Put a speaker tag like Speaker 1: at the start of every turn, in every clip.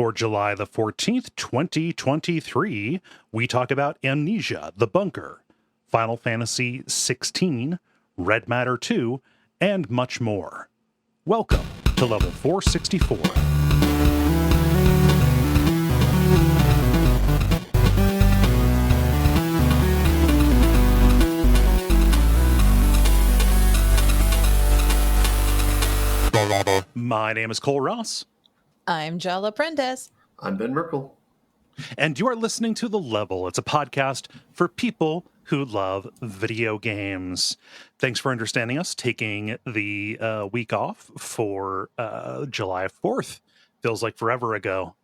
Speaker 1: For July the 14th, 2023, we talk about Amnesia, The Bunker, Final Fantasy XVI, Red Matter 2, and much more. Welcome to Level 464. My name is Cole Ross.
Speaker 2: I'm Jala Prentice.
Speaker 3: I'm Ben Merkel.
Speaker 1: And you are listening to The Level. It's a podcast for people who love video games. Thanks for understanding us taking the week off for July 4th. Feels like forever ago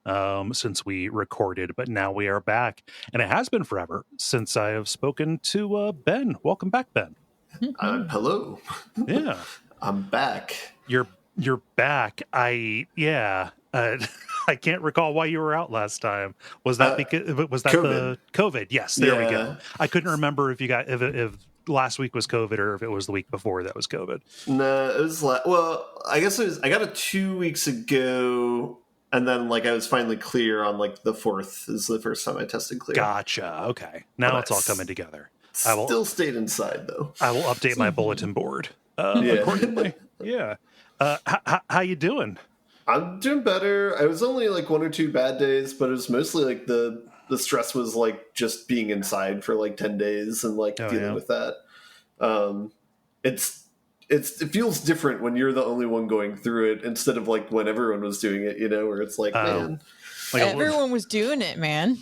Speaker 1: since we recorded, but now we are back. And it has been forever since I have spoken to Ben. Welcome back, Ben.
Speaker 3: Hello.
Speaker 1: Yeah.
Speaker 3: I'm back.
Speaker 1: You're back. I can't recall why you were out last time. Was that was that
Speaker 3: COVID.
Speaker 1: the COVID? Yes, there we go. I couldn't remember if last week was COVID or if it was the week before that was COVID.
Speaker 3: No, it was I guess it was. I got it 2 weeks ago, and then I was finally clear on the 4th is the first time I tested clear.
Speaker 1: Gotcha. Okay, now it's all coming together.
Speaker 3: I will still stayed inside though.
Speaker 1: I will update my bulletin board accordingly. Yeah. How you doing?
Speaker 3: I'm doing better. I was only 1 or 2 bad days, but it was mostly the stress was just being inside for 10 days and dealing with that. It feels different when you're the only one going through it instead of when everyone was doing it, where it's man.
Speaker 2: Everyone was doing it, man.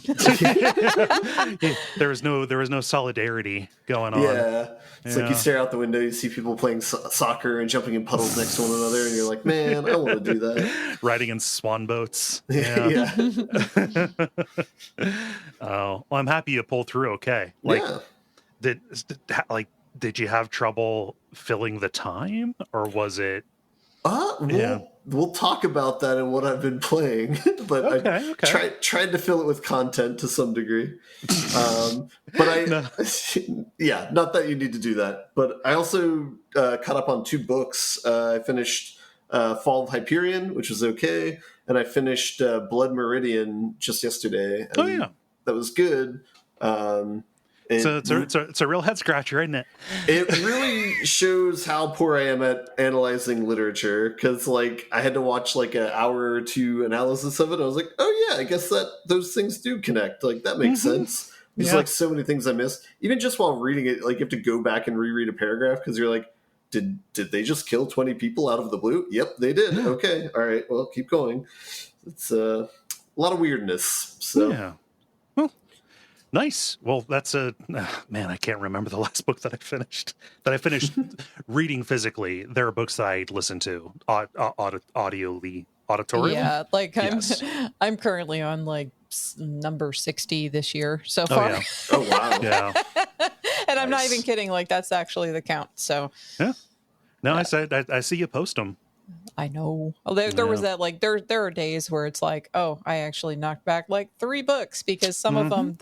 Speaker 1: There was no solidarity going on.
Speaker 3: Yeah. It's you stare out the window, you see people playing soccer and jumping in puddles next to one another, and you're like, man, I want to do that.
Speaker 1: Riding in swan boats. Yeah. Oh, well, I'm happy you pulled through okay. Did you have trouble filling the time, or was it?
Speaker 3: We'll talk about that and what I've been playing, but I tried to fill it with content to some degree. But not that you need to do that. But I also caught up on 2 books. I finished Fall of Hyperion, which was okay, and I finished Blood Meridian just yesterday. And that was good.
Speaker 1: So it's a real head scratcher, isn't it?
Speaker 3: It really shows how poor I am at analyzing literature, because I had to watch an hour or 2 analysis of it. I was like, oh yeah, I guess that those things do connect. That makes sense. There's so many things I missed. Even just while reading it, you have to go back and reread a paragraph because you're like, did they just kill 20 people out of the blue? Yep, they did. Okay, all right, well, keep going. It's a lot of weirdness. So.
Speaker 1: Yeah. Nice. Well, that's man, I can't remember the last book that I finished reading physically. There are books that I listen to auditorially.
Speaker 2: Yeah, I'm currently on number 60 this year so far.
Speaker 1: Yeah.
Speaker 3: Oh wow.
Speaker 1: Yeah.
Speaker 2: And I'm not even kidding. That's actually the count. So.
Speaker 1: Yeah. No, I see you post them.
Speaker 2: I know. There was that there are days where it's I actually knocked back 3 books because some of them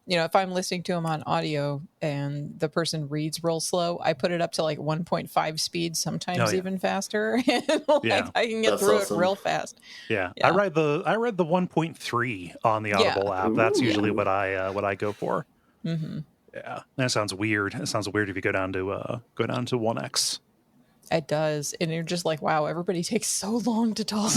Speaker 2: if I'm listening to them on audio and the person reads real slow, I put it up to 1.5 speed, sometimes even faster, and I can get through it real fast.
Speaker 1: Yeah. I read the 1.3 on the Audible app. That's usually what I go for.
Speaker 2: Mm-hmm.
Speaker 1: Yeah, that sounds weird. It sounds weird if you go down to 1x.
Speaker 2: It does. And you're just wow, everybody takes so long to talk.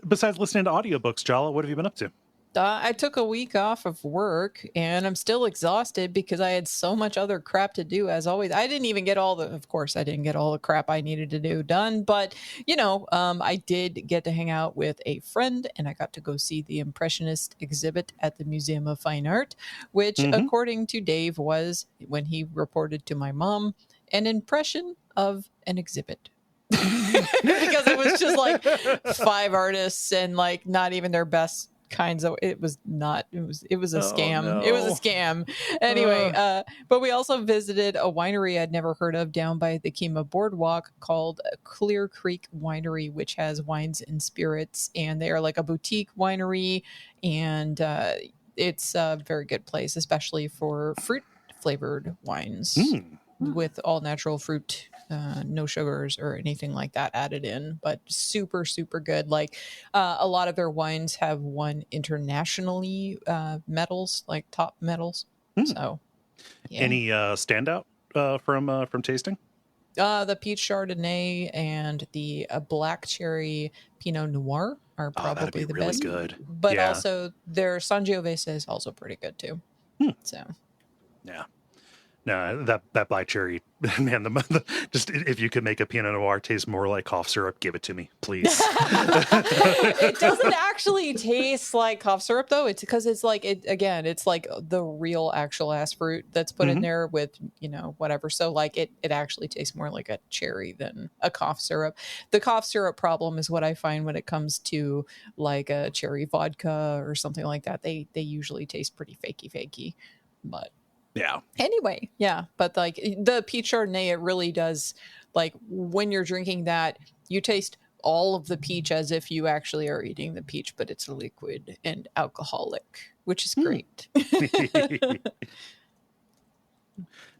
Speaker 1: Besides listening to audiobooks, Jala, what have you been up to?
Speaker 2: I took a week off of work and I'm still exhausted because I had so much other crap to do as always. I didn't get all the crap I needed to do done, but I did get to hang out with a friend and I got to go see the Impressionist exhibit at the Museum of Fine Art, which according to Dave was, when he reported to my mom, an impression of an exhibit. Because it was just 5 artists and not even their best kinds of it was a scam.
Speaker 1: No.
Speaker 2: It was a scam anyway. But we also visited a winery I'd never heard of down by the Kemah Boardwalk called Clear Creek Winery, which has wines and spirits, and they are a boutique winery, and it's a very good place, especially for fruit flavored wines with all natural fruit no sugars or anything like that added in, but super, super good. Like a lot of their wines have won internationally medals, like top medals. So, yeah.
Speaker 1: Any standout from tasting?
Speaker 2: The peach Chardonnay and the black cherry Pinot Noir are probably the
Speaker 1: really
Speaker 2: best.
Speaker 1: good.
Speaker 2: But also their Sangiovese is also pretty good too. So
Speaker 1: yeah. No, that black cherry, man. Just if you could make a Pinot Noir taste more like cough syrup, give it to me, please.
Speaker 2: It doesn't actually taste like cough syrup though. It's because it's like it's like the real actual ass fruit that's put in there with whatever. So like it actually tastes more like a cherry than a cough syrup. The cough syrup problem is what I find when it comes to like a cherry vodka or something like that. They usually taste pretty fakey, but.
Speaker 1: Yeah.
Speaker 2: Anyway, yeah, but like the peach Chardonnay, it really does. Like when you're drinking that, you taste all of the peach as if you actually are eating the peach, but it's liquid and alcoholic, which is great.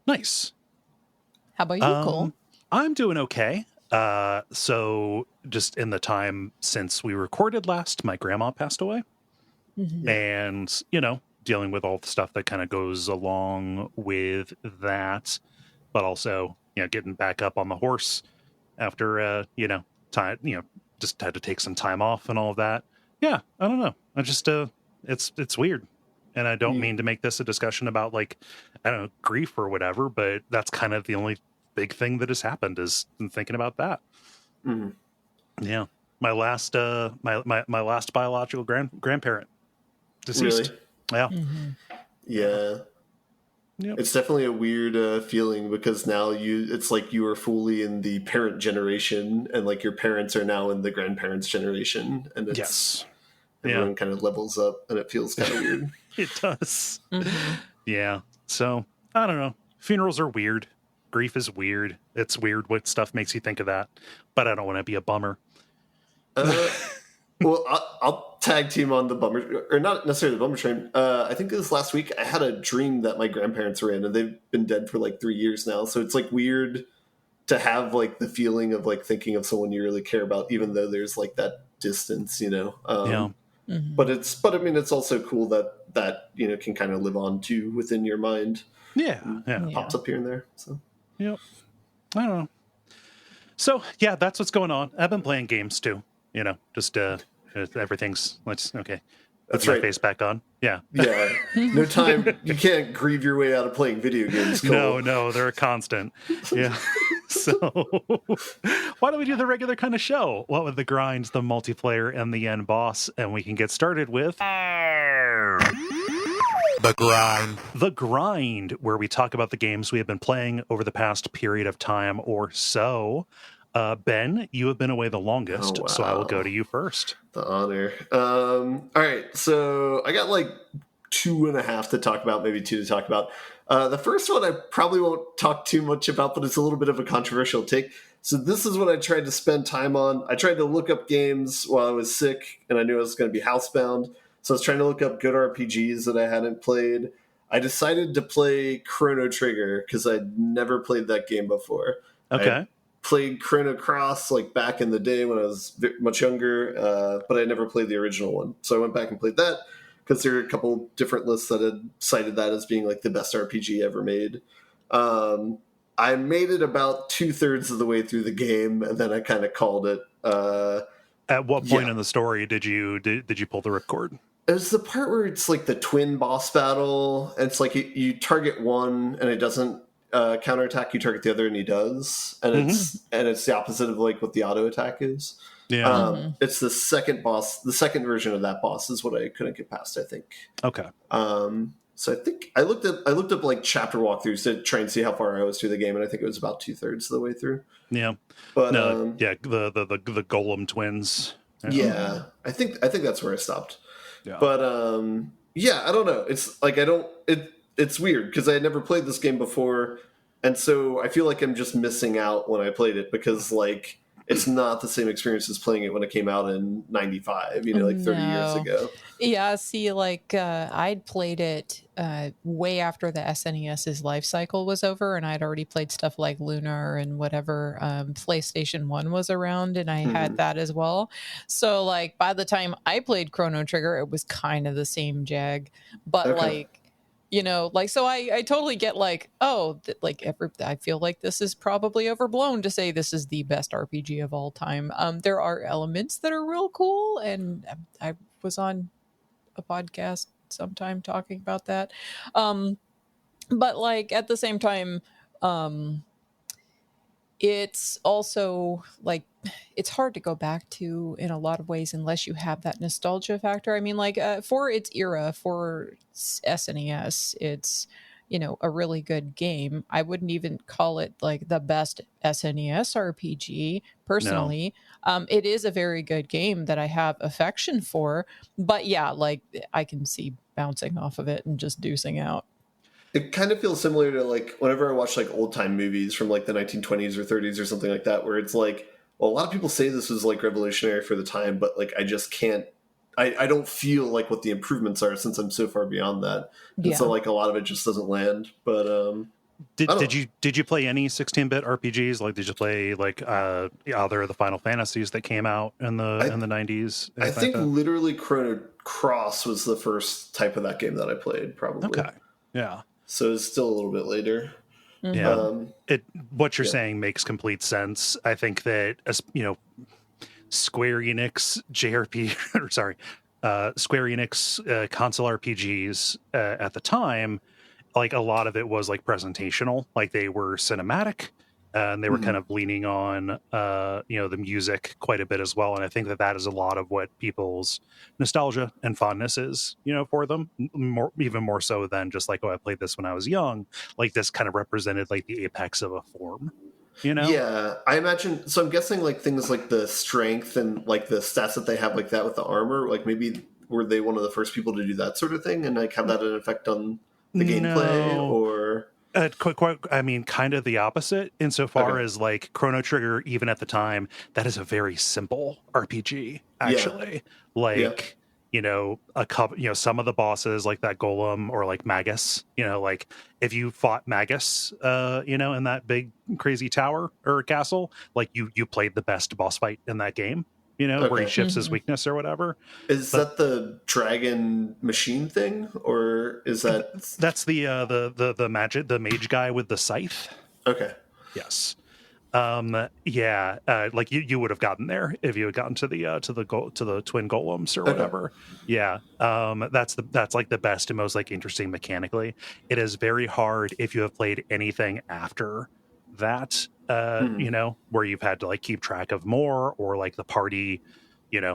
Speaker 1: Nice.
Speaker 2: How about you, Cole?
Speaker 1: I'm doing okay. So just in the time since we recorded last, my grandma passed away, and dealing with all the stuff that kind of goes along with that, but also, getting back up on the horse after, time, just had to take some time off and all of that. Yeah. I don't know. I just, it's weird. And I don't mean to make this a discussion about like, I don't know, grief or whatever, but that's kind of the only big thing that has happened is thinking about that. Yeah. My last, my last biological grandparent deceased.
Speaker 3: Really?
Speaker 1: Yeah.
Speaker 3: Yeah. Yep. It's definitely a weird feeling because now it's like you are fully in the parent generation and like your parents are now in the grandparents generation, and it's everyone kind of levels up and it feels kind of weird.
Speaker 1: It does. Yeah. So I don't know. Funerals are weird. Grief is weird. It's weird what stuff makes you think of that, but I don't want to be a bummer.
Speaker 3: Well, I'll tag team on the bummer, or not necessarily the bummer train. I think this last week I had a dream that my grandparents were in, and they've been dead for like 3 years now. So it's like weird to have like the feeling of like thinking of someone you really care about, even though there's like that distance, But I mean, it's also cool that can kind of live on too within your mind.
Speaker 1: Yeah.
Speaker 3: Pops up here and there. So
Speaker 1: I don't know. So yeah, that's what's going on. I've been playing games too. Just everything's okay.
Speaker 3: That's
Speaker 1: my
Speaker 3: right.
Speaker 1: face back on. Yeah.
Speaker 3: Yeah. No time. You can't grieve your way out of playing video games, Cole.
Speaker 1: No, they're a constant. Yeah. So why don't we do the regular kind of show? What with the grinds, the multiplayer, and the end boss, and we can get started with The Grind. The Grind, where we talk about the games we have been playing over the past period of time or so. Ben, you have been away the longest, so I will go to you first.
Speaker 3: The honor. All right, so I got like 2.5 to talk about, maybe 2 to talk about. The first one I probably won't talk too much about, but it's a little bit of a controversial take. So this is what I tried to spend time on. I tried to look up games while I was sick, and I knew I was going to be housebound. So I was trying to look up good RPGs that I hadn't played. I decided to play Chrono Trigger because I'd never played that game before.
Speaker 1: Okay.
Speaker 3: Played Chrono Cross like back in the day when I was much younger, but I never played the original one. So I went back and played that because there are a couple different lists that had cited that as being like the best RPG ever made. I made it about 2/3 of the way through the game, and then I kind of called it.
Speaker 1: At what point in the story did you pull the ripcord?
Speaker 3: It was the part where it's like the twin boss battle, and it's like you target one and it doesn't counterattack. You target the other and he does, and it's the opposite of like what the auto attack is. Yeah, it's the second boss. The second version of that boss is what I couldn't get past, I think.
Speaker 1: Okay.
Speaker 3: So I think I looked up like chapter walkthroughs to try and see how far I was through the game, and I think it was about 2/3 of the way through. Yeah, but
Speaker 1: the Golem twins.
Speaker 3: Yeah, I think that's where I stopped. Yeah. But I don't know. It's like it's weird because I had never played this game before, and so I feel like I'm just missing out when I played it because like it's not the same experience as playing it when it came out in 95, like 30 years
Speaker 2: No.
Speaker 3: ago.
Speaker 2: Yeah, see, like I'd played it way after the SNES's life cycle was over, and I'd already played stuff like Lunar and whatever PlayStation 1 was around, and I had that as well. So, like, by the time I played Chrono Trigger, it was kind of the same jag. But,
Speaker 3: Okay.
Speaker 2: like, so I totally get, like, I feel like this is probably overblown to say this is the best RPG of all time. There are elements that are real cool, and I was on a podcast sometime talking about that. But like at the same time, it's also like it's hard to go back to in a lot of ways unless you have that nostalgia factor. I mean, like for its era, for SNES, it's a really good game. I wouldn't even call it like the best SNES RPG personally. It is a very good game that I have affection for, but yeah, like I can see bouncing off of it and just deucing out.
Speaker 3: It kind of feels similar to like whenever I watch like old time movies from like the 1920s or 30s or something like that, where it's like, well, a lot of people say this was like revolutionary for the time, but like I just can't. I don't feel like what the improvements are since I'm so far beyond that, and so like a lot of it just doesn't land. But
Speaker 1: did you play any 16-bit RPGs? Like, did you play like either of the Final Fantasies that came out in the 90s?
Speaker 3: I think literally Chrono Cross was the first type of that game that I played, probably.
Speaker 1: Okay, yeah.
Speaker 3: So it's still a little bit later.
Speaker 1: Yeah, what you're saying makes complete sense. I think that Square Enix JRP, or sorry, Square Enix console RPGs at the time, like a lot of it was like presentational, like they were cinematic, and they were kind of leaning on the music quite a bit as well. And I think that is a lot of what people's nostalgia and fondness is, for them, even more so than just like, oh, I played this when I was young. Like this kind of represented like the apex of a form.
Speaker 3: Yeah, I imagine. So I'm guessing like things like the strength and like the stats that they have like that with the armor, like maybe were they one of the first people to do that sort of thing and like have that an effect on the gameplay or?
Speaker 1: I mean, kind of the opposite insofar as like Chrono Trigger, even at the time, that is a very simple RPG, actually. A couple, some of the bosses like that golem or like Magus, like if you fought Magus, in that big crazy tower or castle, like you played the best boss fight in that game. Where he shifts his weakness or whatever.
Speaker 3: Is that the dragon machine thing, or is that
Speaker 1: that's the mage guy with the scythe?
Speaker 3: Okay.
Speaker 1: Yes. Like you would have gotten there if you had gotten to the twin golems or whatever. Yeah. That's like the best and most like interesting mechanically. It is very hard if you have played anything after that, where you've had to like keep track of more, or like the party,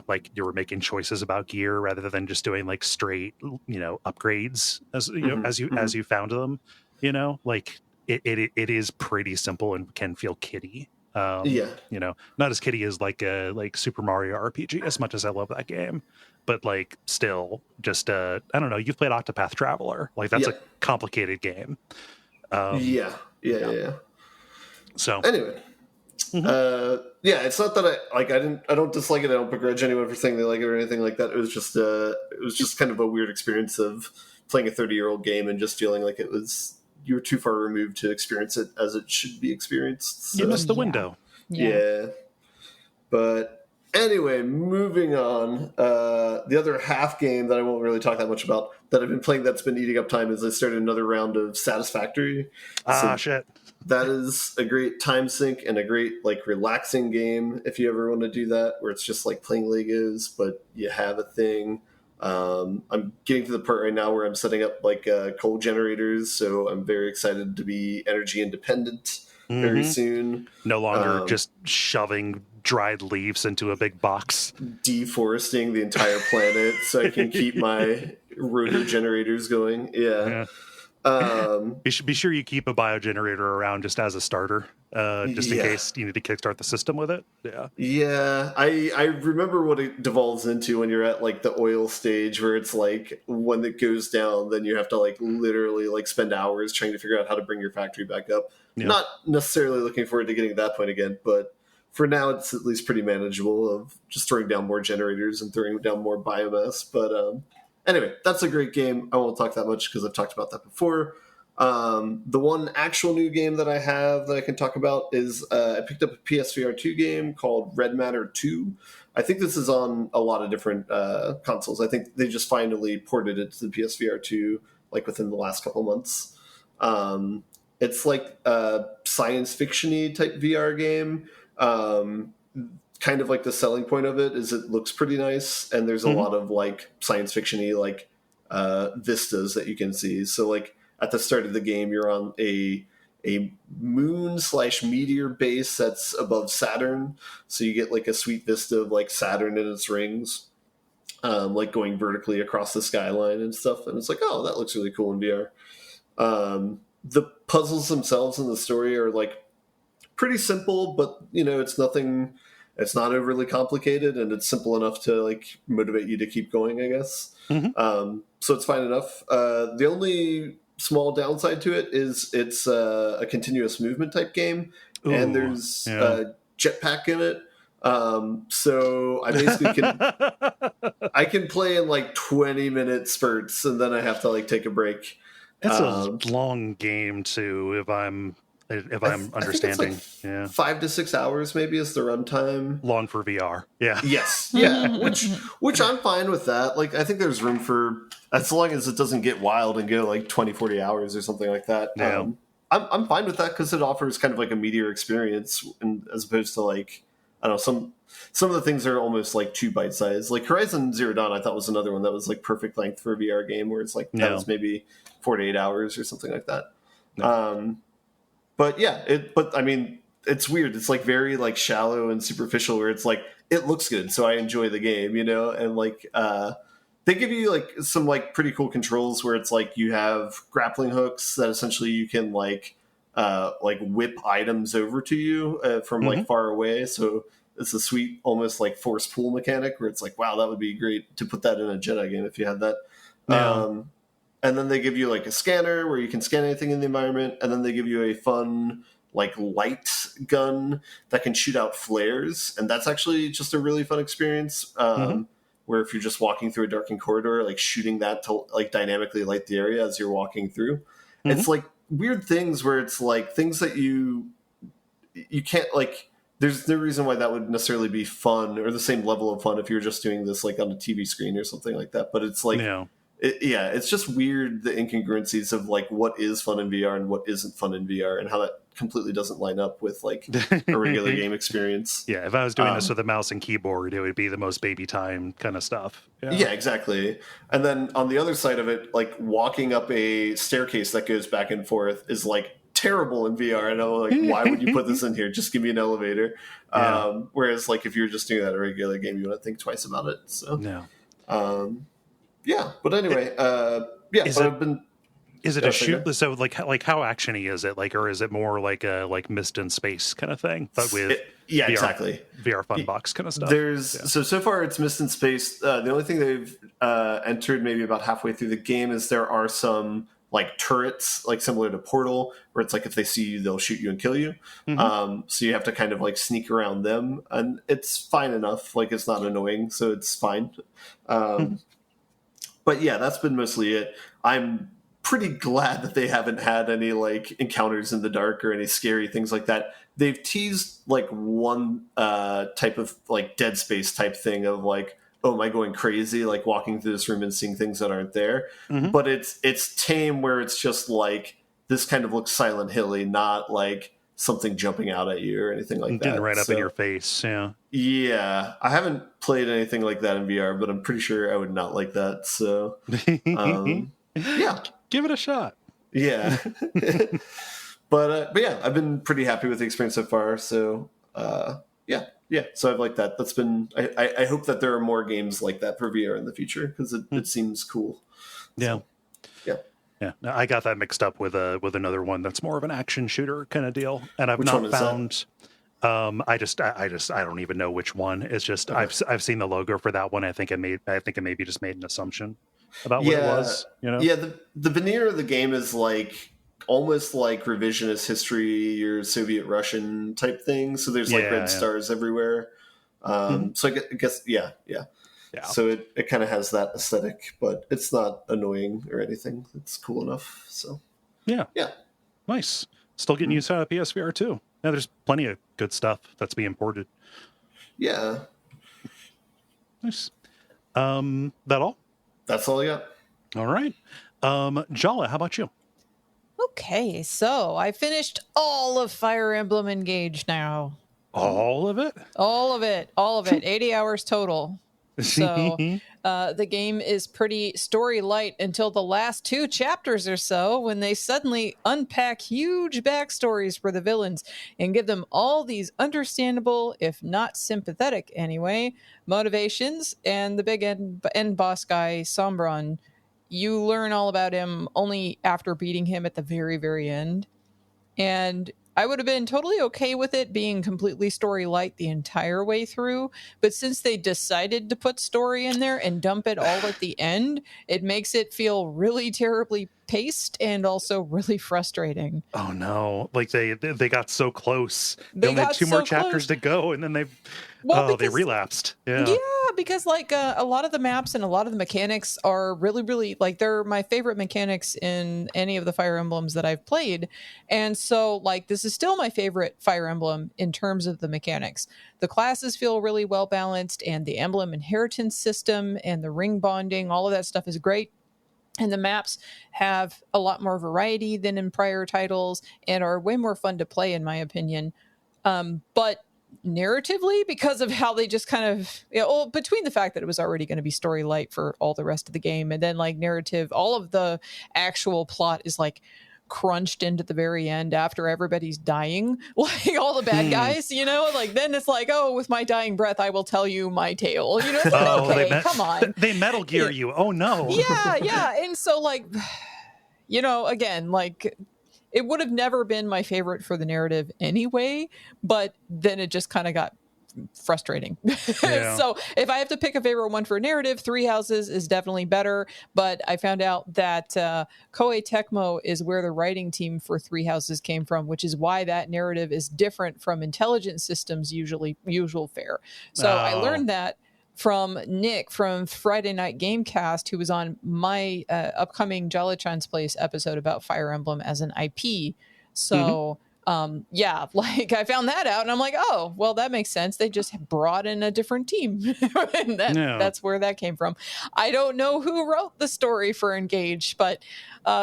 Speaker 1: like you were making choices about gear rather than just doing like straight, upgrades as you found them, like it is pretty simple and can feel kiddie. Not as kiddie as like a Super Mario RPG, as much as I love that game, but like still just I don't know, you've played Octopath Traveler, like that's a complicated game.
Speaker 3: Yeah.
Speaker 1: So
Speaker 3: anyway, it's not that I don't dislike it. I don't begrudge anyone for saying they like it or anything like that. It was just kind of a weird experience of playing a 30-year-old game and just feeling like you were too far removed to experience it as it should be experienced. So,
Speaker 1: you missed the window.
Speaker 3: Yeah. But anyway, moving on. The other half game that I won't really talk that much about that I've been playing that's been eating up time is I started another round of Satisfactory.
Speaker 1: Shit.
Speaker 3: That is a great time sink and a great like relaxing game if you ever want to do that, where it's just like playing Legos, but you have a thing. I'm getting to the part right now where I'm setting up like coal generators, so I'm very excited to be energy independent very soon.
Speaker 1: No longer just shoving dried leaves into a big box.
Speaker 3: Deforesting the entire planet so I can keep my rotor generators going. Yeah.
Speaker 1: You should be sure you keep a biogenerator around just as a starter, just in case you need to kickstart the system with it.
Speaker 3: Yeah. I remember what it devolves into when you're at like the oil stage, where it's like when it goes down, then you have to like literally like spend hours trying to figure out how to bring your factory back up. Not necessarily looking forward to getting to that point again, but for now, it's at least pretty manageable of just throwing down more generators and throwing down more biomass. But anyway, that's a great game. I won't talk that much because I've talked about that before. The one actual new game that I have that I can talk about is I picked up a PSVR 2 game called Red Matter 2. I think this is on a lot of different consoles. I think they just finally ported it to the PSVR 2 like within the last couple months. It's like a science fiction-y type VR game. Kind of like the selling point of it is it looks pretty nice, and there's a lot of like science fiction-y like vistas that you can see. So like at the start of the game, you're on a moon/meteor base that's above Saturn. So you get like a sweet vista of like Saturn and its rings, like going vertically across the skyline and stuff. And it's like, oh, that looks really cool in VR. The puzzles themselves in the story are like pretty simple, but you know, it's not overly complicated, and it's simple enough to like motivate you to keep going, I guess. So it's fine enough. The only small downside to it is it's a continuous movement type game. Ooh, and there's a jetpack in it. So I basically I can play in like 20-minute spurts, and then I have to like take a break.
Speaker 1: It's a long game too, if I'm understanding.
Speaker 3: Like 5 to 6 hours maybe is the runtime.
Speaker 1: Long for VR. Yeah.
Speaker 3: Yes. Yeah. which I'm fine with that. Like I think there's room for, as long as it doesn't get wild and go like 20, 40 hours or something like that.
Speaker 1: Yeah.
Speaker 3: I'm fine with that because it offers kind of like a meteor experience, and as opposed to like, I don't know, some of the things are almost like too bite sized. Like Horizon Zero Dawn, I thought was another one that was like perfect length for a VR game, where it's like that was maybe 4 to 8 hours or something like that. But yeah, but I mean, it's weird. It's like very like shallow and superficial, where it's like it looks good, so I enjoy the game, you know. And like they give you like some like pretty cool controls where it's like you have grappling hooks that essentially you can like whip items over to you from like far away. So it's a sweet, almost like force pull mechanic where it's like, wow, that would be great to put that in a Jedi game if you had that. And then they give you like a scanner where you can scan anything in the environment. And then they give you a fun like light gun that can shoot out flares. And that's actually just a really fun experience where if you're just walking through a darkened corridor, like shooting that to like dynamically light the area as you're walking through. It's like weird things where it's like things that you can't like, there's no reason why that would necessarily be fun or the same level of fun if you're just doing this like on a TV screen or something like that. But it's like, it's just weird, the incongruencies of like what is fun in VR and what isn't fun in VR, and how that completely doesn't line up with like a regular game experience.
Speaker 1: Yeah, if I was doing this with a mouse and keyboard, it would be the most baby time kind of stuff.
Speaker 3: Yeah, exactly. And then on the other side of it, like walking up a staircase that goes back and forth is like terrible in VR. And I'm like, why would you put this in here? Just give me an elevator. Whereas like if you're just doing that in a regular game, you wouldn't think twice about it. So yeah, but anyway,
Speaker 1: is it a shoot? So like how actiony is it? Like, or is it more like a like Mist in Space kind of thing, but with VR,
Speaker 3: exactly
Speaker 1: VR fun box kind of stuff?
Speaker 3: So far it's Mist in Space. The only thing they've entered maybe about halfway through the game is there are some like turrets, like similar to Portal, where it's like if they see you, they'll shoot you and kill you. So you have to kind of like sneak around them, and it's fine enough. Like it's not annoying, so it's fine. But yeah, that's been mostly it. I'm pretty glad that they haven't had any like encounters in the dark or any scary things like that. They've teased like one type of like Dead Space type thing of like, oh, am I going crazy? Like walking through this room and seeing things that aren't there. But it's tame, where it's just like, this kind of looks Silent Hill-y, not like something jumping out at you or anything like that.
Speaker 1: Getting right up in your face.
Speaker 3: Yeah, I haven't played anything like that in VR, but I'm pretty sure I would not like that. So, yeah,
Speaker 1: give it a shot.
Speaker 3: Yeah, but yeah, I've been pretty happy with the experience so far. So, yeah. So I've liked that. That's been. I hope that there are more games like that for VR in the future, because it seems cool.
Speaker 1: Yeah.
Speaker 3: So, yeah.
Speaker 1: Yeah, no, I got that mixed up with another one that's more of an action shooter kind of deal, and I've not found. I don't even know which one. It's just I've seen the logo for that one. I think it maybe just made an assumption about what it was. You know?
Speaker 3: Yeah. The veneer of the game is like almost like revisionist history or Soviet Russian type thing. So there's like red stars everywhere. So I guess, yeah. So it kind of has that aesthetic, but it's not annoying or anything. It's cool enough. So
Speaker 1: yeah. Nice. Still getting used to PSVR too. Yeah, there's plenty of good stuff that's being ported.
Speaker 3: Yeah.
Speaker 1: Nice. That all?
Speaker 3: That's all I got.
Speaker 1: All right. Jala, how about you?
Speaker 2: Okay, so I finished all of Fire Emblem Engage now.
Speaker 1: All of it?
Speaker 2: All of it. 80 hours total. So the game is pretty story light until the last 2 chapters or so, when they suddenly unpack huge backstories for the villains and give them all these understandable, if not sympathetic anyway, motivations. And the big end boss guy, Sombron, you learn all about him only after beating him at the very, very end. And I would have been totally okay with it being completely story light the entire way through. But since they decided to put story in there and dump it all at the end, it makes it feel really terribly paced and also really frustrating.
Speaker 1: Oh no. Like they got so close. They only had 2 more chapters to go, and then they relapsed. Yeah,
Speaker 2: because like a lot of the maps and a lot of the mechanics are really, really, like, they're my favorite mechanics in any of the Fire Emblems that I've played. And so like this is still my favorite Fire Emblem in terms of the mechanics. The classes feel really well balanced, and the emblem inheritance system and the ring bonding, all of that stuff is great. And the maps have a lot more variety than in prior titles and are way more fun to play, in my opinion. But narratively, because of how they just kind of, between the fact that it was already going to be story light for all the rest of the game, and then like narrative, all of the actual plot is like crunched into the very end after everybody's dying, like all the bad guys, like then it's like, oh, with my dying breath I will tell you my tale, it's like, okay, come on,
Speaker 1: they Metal Gear you. Oh no.
Speaker 2: yeah and so like, again, like it would have never been my favorite for the narrative anyway, but then it just kind of got frustrating. So if I have to pick a favorite one for narrative, Three Houses is definitely better. But I found out that Koei Tecmo is where the writing team for Three Houses came from, which is why that narrative is different from Intelligent Systems' usual fare. So I learned that from Nick from Friday Night Gamecast, who was on my upcoming Jala-chan's Place episode about Fire Emblem as an IP. So like I found that out and I'm like, oh, well, that makes sense. They just brought in a different team. And that's where that came from. I don't know who wrote the story for Engage, but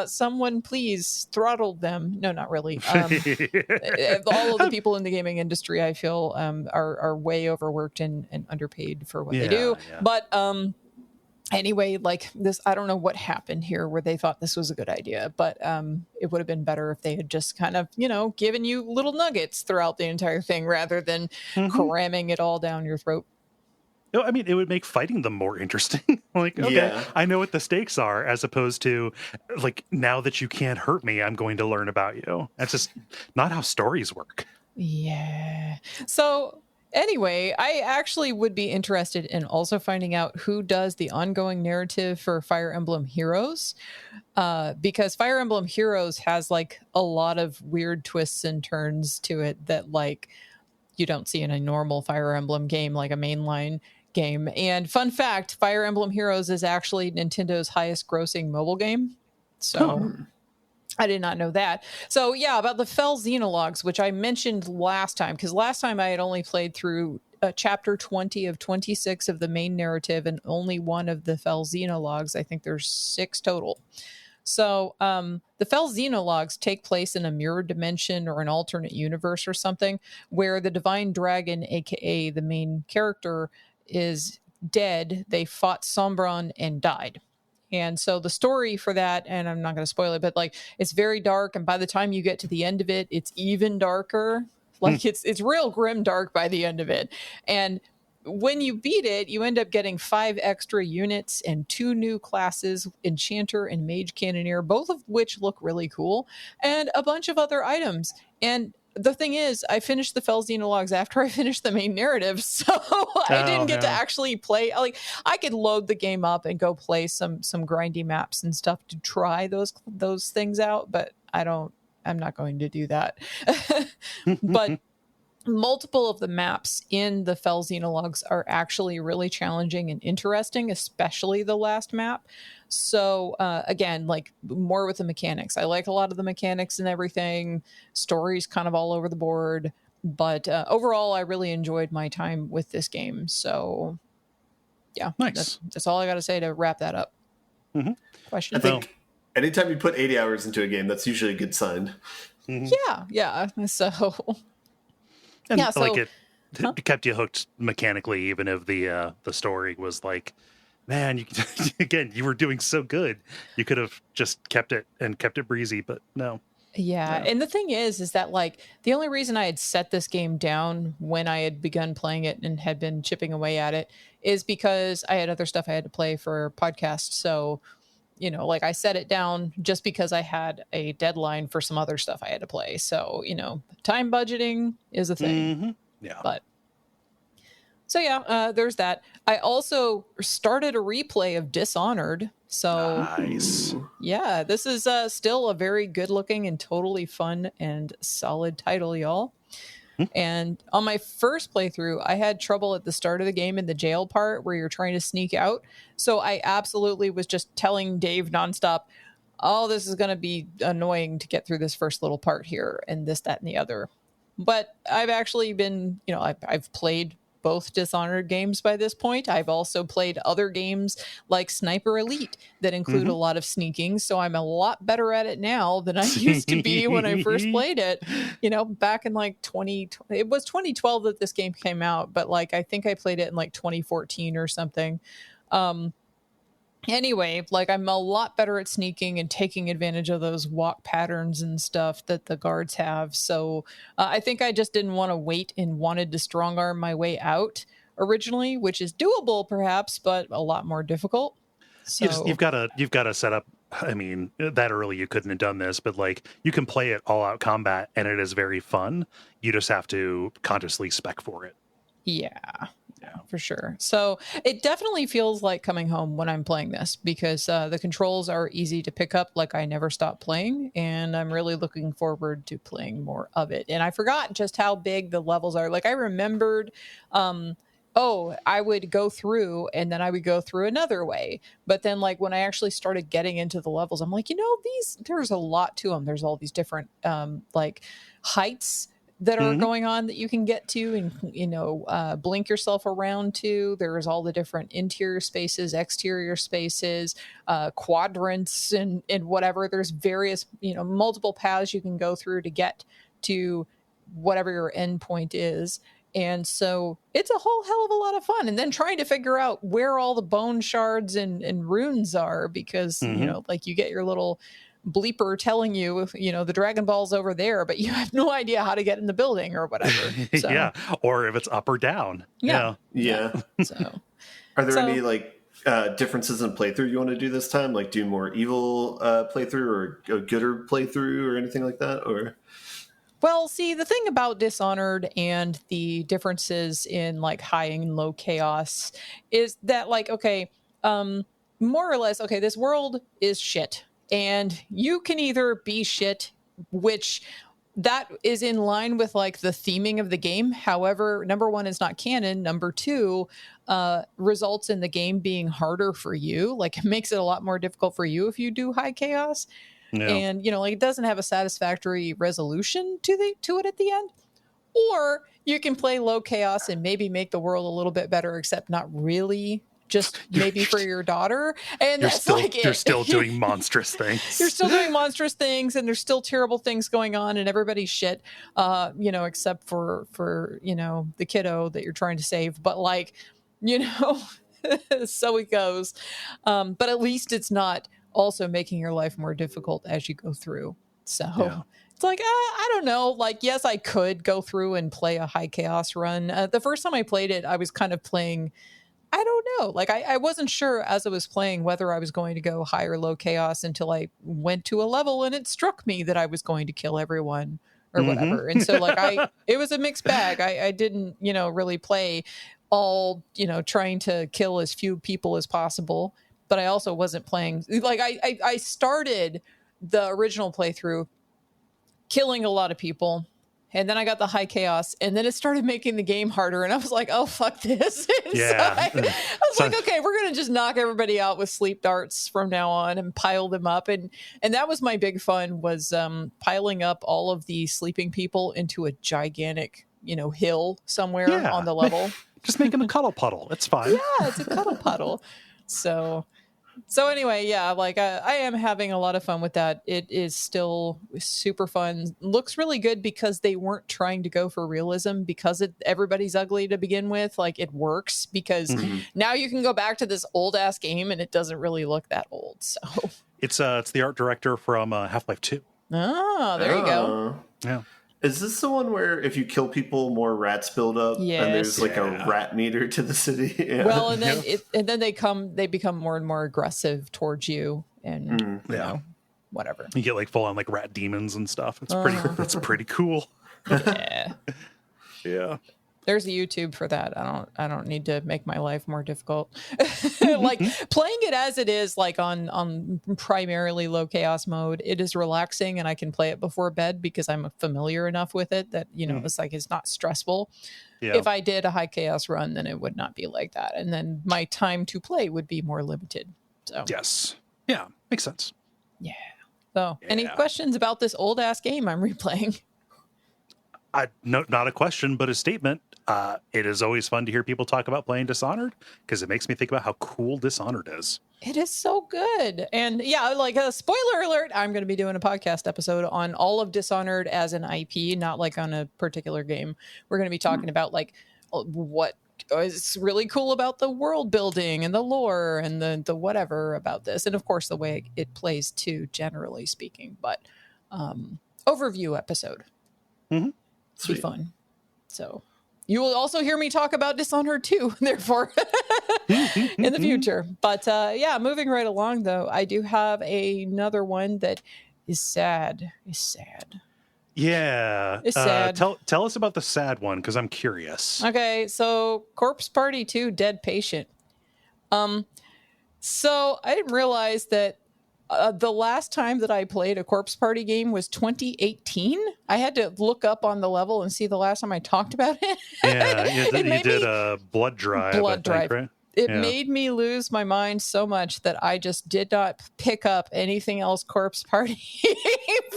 Speaker 2: someone please throttle them. No, not really. All of the people in the gaming industry, I feel, are way overworked and underpaid for what they do. Yeah. But anyway, like this, I don't know what happened here where they thought this was a good idea, but it would have been better if they had just kind of, given you little nuggets throughout the entire thing rather than cramming it all down your throat.
Speaker 1: No, I mean, it would make fighting them more interesting. Like, okay, I know what the stakes are, as opposed to like, now that you can't hurt me, I'm going to learn about you. That's just not how stories work.
Speaker 2: Yeah. So anyway, I actually would be interested in also finding out who does the ongoing narrative for Fire Emblem Heroes, because Fire Emblem Heroes has like a lot of weird twists and turns to it that like you don't see in a normal Fire Emblem game, like a mainline game. And fun fact, Fire Emblem Heroes is actually Nintendo's highest grossing mobile game. So I did not know that. So yeah, about the Fell Xenologues, which I mentioned last time, because last time I had only played through chapter 20 of 26 of the main narrative and only one of the Fell Xenologues. I think there's 6 total. So the Fell Xenologues take place in a mirror dimension or an alternate universe or something where the Divine Dragon, aka the main character, is dead. They fought Sombron and died. And so the story for that, and I'm not going to spoil it, but like it's very dark. And by the time you get to the end of it, it's even darker. Like it's real grim dark by the end of it. And when you beat it, you end up getting 5 extra units and 2 new classes, Enchanter and Mage Cannoneer, both of which look really cool, and a bunch of other items. And the thing is, I finished the Fell Xenologues after I finished the main narrative, so I didn't get to actually play. Like, I could load the game up and go play some grindy maps and stuff to try those things out, but I'm not going to do that. But multiple of the maps in the Fell Xenologues are actually really challenging and interesting, especially the last map. So again, like, more with the mechanics. I like a lot of the mechanics and everything. Story's kind of all over the board, but overall, I really enjoyed my time with this game. So yeah,
Speaker 1: nice.
Speaker 2: That's all I got to say to wrap that up.
Speaker 1: Mm-hmm.
Speaker 2: Question?
Speaker 3: I think anytime you put 80 hours into a game, that's usually a good sign.
Speaker 2: Mm-hmm. Yeah. So.
Speaker 1: And yeah, so, like it kept you hooked mechanically, even if the story was like, man, you were doing so good. You could have just kept it breezy, but no.
Speaker 2: Yeah. And the thing is that, like, the only reason I had set this game down when I had begun playing it and had been chipping away at it is because I had other stuff I had to play for podcasts. So, you know, like, I set it down just because I had a deadline for some other stuff I had to play. So, you know, time budgeting is a thing.
Speaker 1: Mm-hmm. Yeah.
Speaker 2: But so, yeah, there's that. I also started a replay of Dishonored. So
Speaker 1: nice.
Speaker 2: Yeah, this is still a very good looking and totally fun and solid title, y'all. And on my first playthrough, I had trouble at the start of the game in the jail part where you're trying to sneak out. So I absolutely was just telling Dave nonstop, oh, this is going to be annoying to get through this first little part here and this, that, and the other. But I've actually been, you know, I've played both Dishonored games by this point. I've also played other games like Sniper Elite that include a lot of sneaking, so I'm a lot better at it now than I used to be when I first played it. You know, back in like it was 2012 that this game came out, but like I think I played it in like 2014 or something. Anyway, like, I'm a lot better at sneaking and taking advantage of those walk patterns and stuff that the guards have. So I think I just didn't want to wait and wanted to strong arm my way out originally, which is doable perhaps, but a lot more difficult. So
Speaker 1: you've got to set up. I mean, that early you couldn't have done this, but like, you can play it all out combat and it is very fun. You just have to consciously spec for it.
Speaker 2: Yeah, for sure. So it definitely feels like coming home when I'm playing this because the controls are easy to pick up. Like, I never stop playing, and I'm really looking forward to playing more of it. And I forgot just how big the levels are. Like, I remembered, I would go through and then I would go through another way. But then, like, when I actually started getting into the levels, I'm like, you know, there's a lot to them. There's all these different like heights that are going on that you can get to and, you know, blink yourself around to. There's all the different interior spaces, exterior spaces, quadrants and whatever. There's various, you know, multiple paths you can go through to get to whatever your end point is. And so it's a whole hell of a lot of fun. And then trying to figure out where all the bone shards and runes are because, you know, like, you get your little bleeper telling you, you know, the Dragon Ball's over there, but you have no idea how to get in the building or whatever. So,
Speaker 1: yeah, or if it's up or down.
Speaker 2: Yeah.
Speaker 3: So, are there any like differences in playthrough you want to do this time? Like, do more evil playthrough or a gooder playthrough or anything like that? Or
Speaker 2: well, see, the thing about Dishonored and the differences in like high and low chaos is that, like, okay, more or less, okay, this world is shit. And you can either be shit, which that is in line with like the theming of the game. However, number one, is not canon. Number two, results in the game being harder for you. Like, it makes it a lot more difficult for you if you do high chaos. Yeah. And, you know, like, it doesn't have a satisfactory resolution to it at the end. Or you can play low chaos and maybe make the world a little bit better, except not really. Just maybe for your daughter. And
Speaker 1: you're still doing monstrous things.
Speaker 2: You're still doing monstrous things, and there's still terrible things going on, and everybody's shit, you know, except for, you know, the kiddo that you're trying to save. But, like, you know, so it goes. But at least it's not also making your life more difficult as you go through. So it's like, I don't know. Like, yes, I could go through and play a high chaos run. The first time I played it, I was kind of playing, I don't know. Like, I wasn't sure as I was playing whether I was going to go high or low chaos until I went to a level and it struck me that I was going to kill everyone or whatever. And so like it was a mixed bag. I didn't, really play all, trying to kill as few people as possible, but I also wasn't playing like I started the original playthrough killing a lot of people. And then I got the high chaos, and then it started making the game harder. And I was like, "Oh fuck this!"
Speaker 1: Yeah.
Speaker 2: So I was like, "Okay, we're gonna just knock everybody out with sleep darts from now on and pile them up." And that was my big fun, was piling up all of the sleeping people into a gigantic, hill somewhere on the level.
Speaker 1: Just making a cuddle puddle. It's fine.
Speaker 2: Yeah, it's a cuddle puddle. So anyway, yeah, like I am having a lot of fun with that. It is still super fun. Looks really good because they weren't trying to go for realism, because everybody's ugly to begin with. Like, it works because now you can go back to this old ass game and it doesn't really look that old. So
Speaker 1: it's the art director from Half-Life 2.
Speaker 2: Oh, there you go.
Speaker 1: Yeah.
Speaker 3: Is this the one where if you kill people, more rats build up, and there's like a rat meter to the city? Yeah.
Speaker 2: Well, and then they become more and more aggressive towards you, and whatever.
Speaker 1: You get like full on like rat demons and stuff. It's pretty cool.
Speaker 2: Yeah.
Speaker 1: Yeah.
Speaker 2: There's a YouTube for that. I don't need to make my life more difficult. Like, playing it as it is, like on primarily low chaos mode, it is relaxing, and I can play it before bed because I'm familiar enough with it that, it's like, it's not stressful. Yeah. If I did a high chaos run, then it would not be like that. And then my time to play would be more limited. So
Speaker 1: yes. Yeah. Makes sense.
Speaker 2: Yeah. So any questions about this old ass game I'm replaying?
Speaker 1: Not a question, but a statement. It is always fun to hear people talk about playing Dishonored, because it makes me think about how cool Dishonored is.
Speaker 2: It is so good. And yeah, like a spoiler alert, I'm going to be doing a podcast episode on all of Dishonored as an IP, not like on a particular game. We're going to be talking about like what is really cool about the world building and the lore and the whatever about this. And of course, the way it plays too, generally speaking. But overview episode.
Speaker 1: Mm-hmm.
Speaker 2: Be fun. So you will also hear me talk about Dishonored 2, therefore, in the future. But moving right along, though, I do have another one that is sad.
Speaker 1: Yeah.
Speaker 2: It's sad.
Speaker 1: Tell us about the sad one, because I'm curious.
Speaker 2: Okay, so Corpse Party 2, Dead Patient. So I didn't realize that the last time that I played a Corpse Party game was 2018. I had to look up on the level and see the last time I talked about it.
Speaker 1: Yeah, you did Blood Drive. Right?
Speaker 2: It made me lose my mind so much that I just did not pick up anything else Corpse Party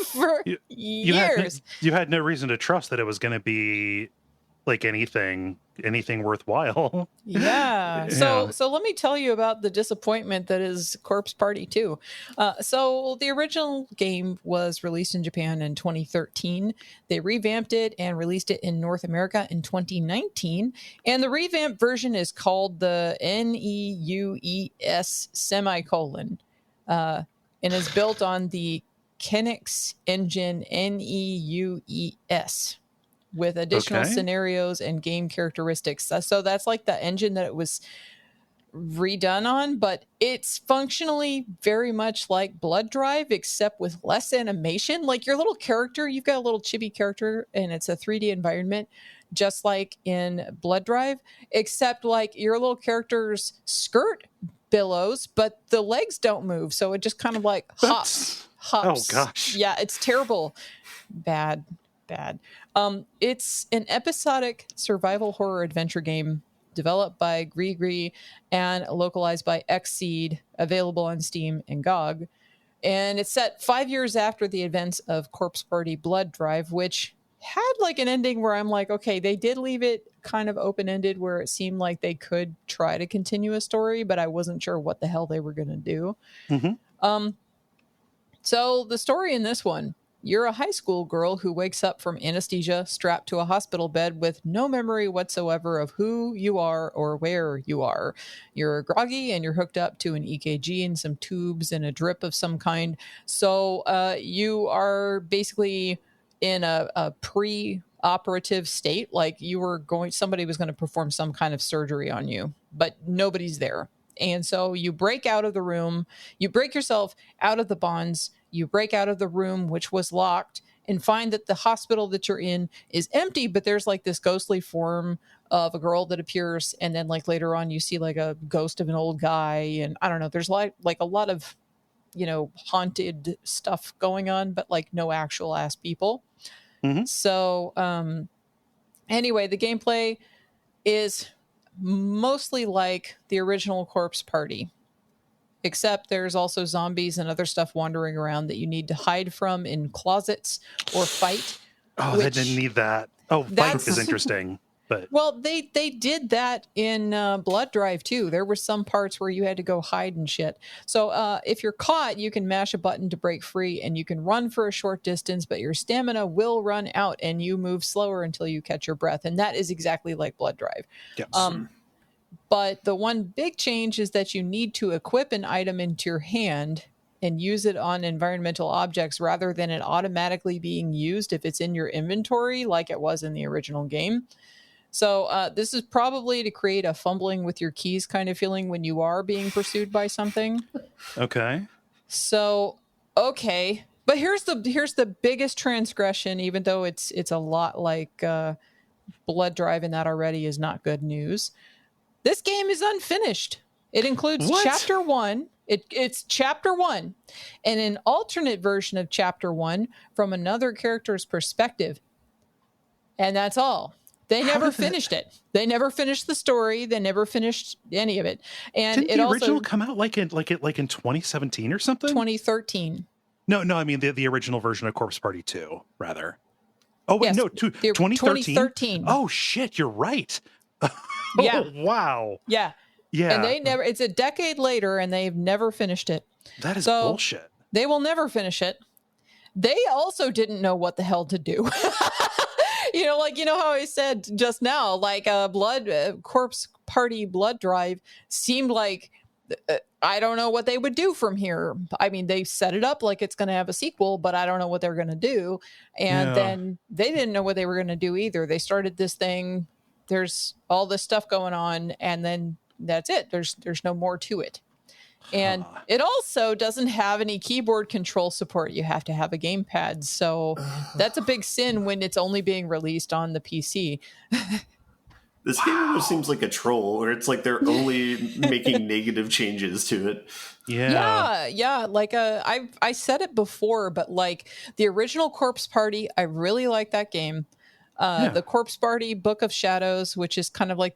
Speaker 2: for years.
Speaker 1: You had no reason to trust that it was going to be like anything worthwhile.
Speaker 2: Yeah. So let me tell you about the disappointment that is Corpse Party 2. So the original game was released in Japan in 2013. They revamped it and released it in North America in 2019. And the revamped version is called the NEUES semicolon, and is built on the Kenix engine NEUES. With additional scenarios and game characteristics. So that's like the engine that it was redone on, but it's functionally very much like Blood Drive, except with less animation. Like, your little character, you've got a little chibi character, and it's a 3D environment, just like in Blood Drive, except like your little character's skirt billows, but the legs don't move. So it just kind of like hops.
Speaker 1: Oh, gosh.
Speaker 2: Yeah, it's terrible. Bad. It's an episodic survival horror adventure game developed by Gree and localized by Xseed, available on Steam and GOG. And it's set 5 years after the events of Corpse Party Blood Drive, which had like an ending where I'm like, okay, they did leave it kind of open-ended, where it seemed like they could try to continue a story, but I wasn't sure what the hell they were going to do. Mm-hmm. So the story in this one: you're a high school girl who wakes up from anesthesia, strapped to a hospital bed with no memory whatsoever of who you are or where you are. You're groggy and you're hooked up to an EKG and some tubes and a drip of some kind. So you are basically in a pre-operative state, like somebody was going to perform some kind of surgery on you, but nobody's there. And so you break out of the room, you break yourself out of the bonds, you break out of the room, which was locked, and find that the hospital that you're in is empty, but there's like this ghostly form of a girl that appears, and then like later on you see like a ghost of an old guy, and I don't know, there's like a lot of, you know, haunted stuff going on, but like no actual ass people.
Speaker 1: Mm-hmm.
Speaker 2: So anyway, the gameplay is mostly like the original Corpse Party, except there's also zombies and other stuff wandering around that you need to hide from in closets or fight.
Speaker 1: Oh, they didn't need that. Oh, fight is interesting. But
Speaker 2: well, they did that in Blood Drive too. There were some parts where you had to go hide and shit. So if you're caught, you can mash a button to break free, and you can run for a short distance, but your stamina will run out, and you move slower until you catch your breath. And that is exactly like Blood Drive.
Speaker 1: yes.
Speaker 2: But the one big change is that you need to equip an item into your hand and use it on environmental objects rather than it automatically being used if it's in your inventory like it was in the original game. So this is probably to create a fumbling with your keys kind of feeling when you are being pursued by something.
Speaker 1: Okay.
Speaker 2: So, okay. But here's the biggest transgression, even though it's a lot like Blood Drive, and that already is not good news. This game is unfinished. It includes Chapter 1. It's Chapter 1 and an alternate version of Chapter 1 from another character's perspective. And that's all. They never finished it. They never finished the story. They never finished any of it. And
Speaker 1: didn't the original come out like in 2017 or something?
Speaker 2: 2013.
Speaker 1: No, I mean the original version of Corpse Party 2, rather. Oh wait,
Speaker 2: Yes,
Speaker 1: no, 2013.
Speaker 2: 2013.
Speaker 1: Oh shit, you're right.
Speaker 2: Yeah.
Speaker 1: Oh, wow.
Speaker 2: Yeah.
Speaker 1: Yeah.
Speaker 2: And they never. It's a decade later, and they've never finished it.
Speaker 1: That is bullshit.
Speaker 2: They will never finish it. They also didn't know what the hell to do. You know how I said just now, like Corpse Party Blood Drive seemed like I don't know what they would do from here. I mean, they set it up like it's going to have a sequel, but I don't know what they're going to do. And then they didn't know what they were going to do either. They started this thing. There's all this stuff going on, and then that's it. There's no more to it. And it also doesn't have any keyboard control support. You have to have a gamepad. So that's a big sin when it's only being released on the PC.
Speaker 3: This game almost seems like a troll, where it's like they're only making negative changes to it.
Speaker 2: Yeah. Like I said it before, but like the original Corpse Party, I really like that game. The Corpse Party Book of Shadows, which is kind of like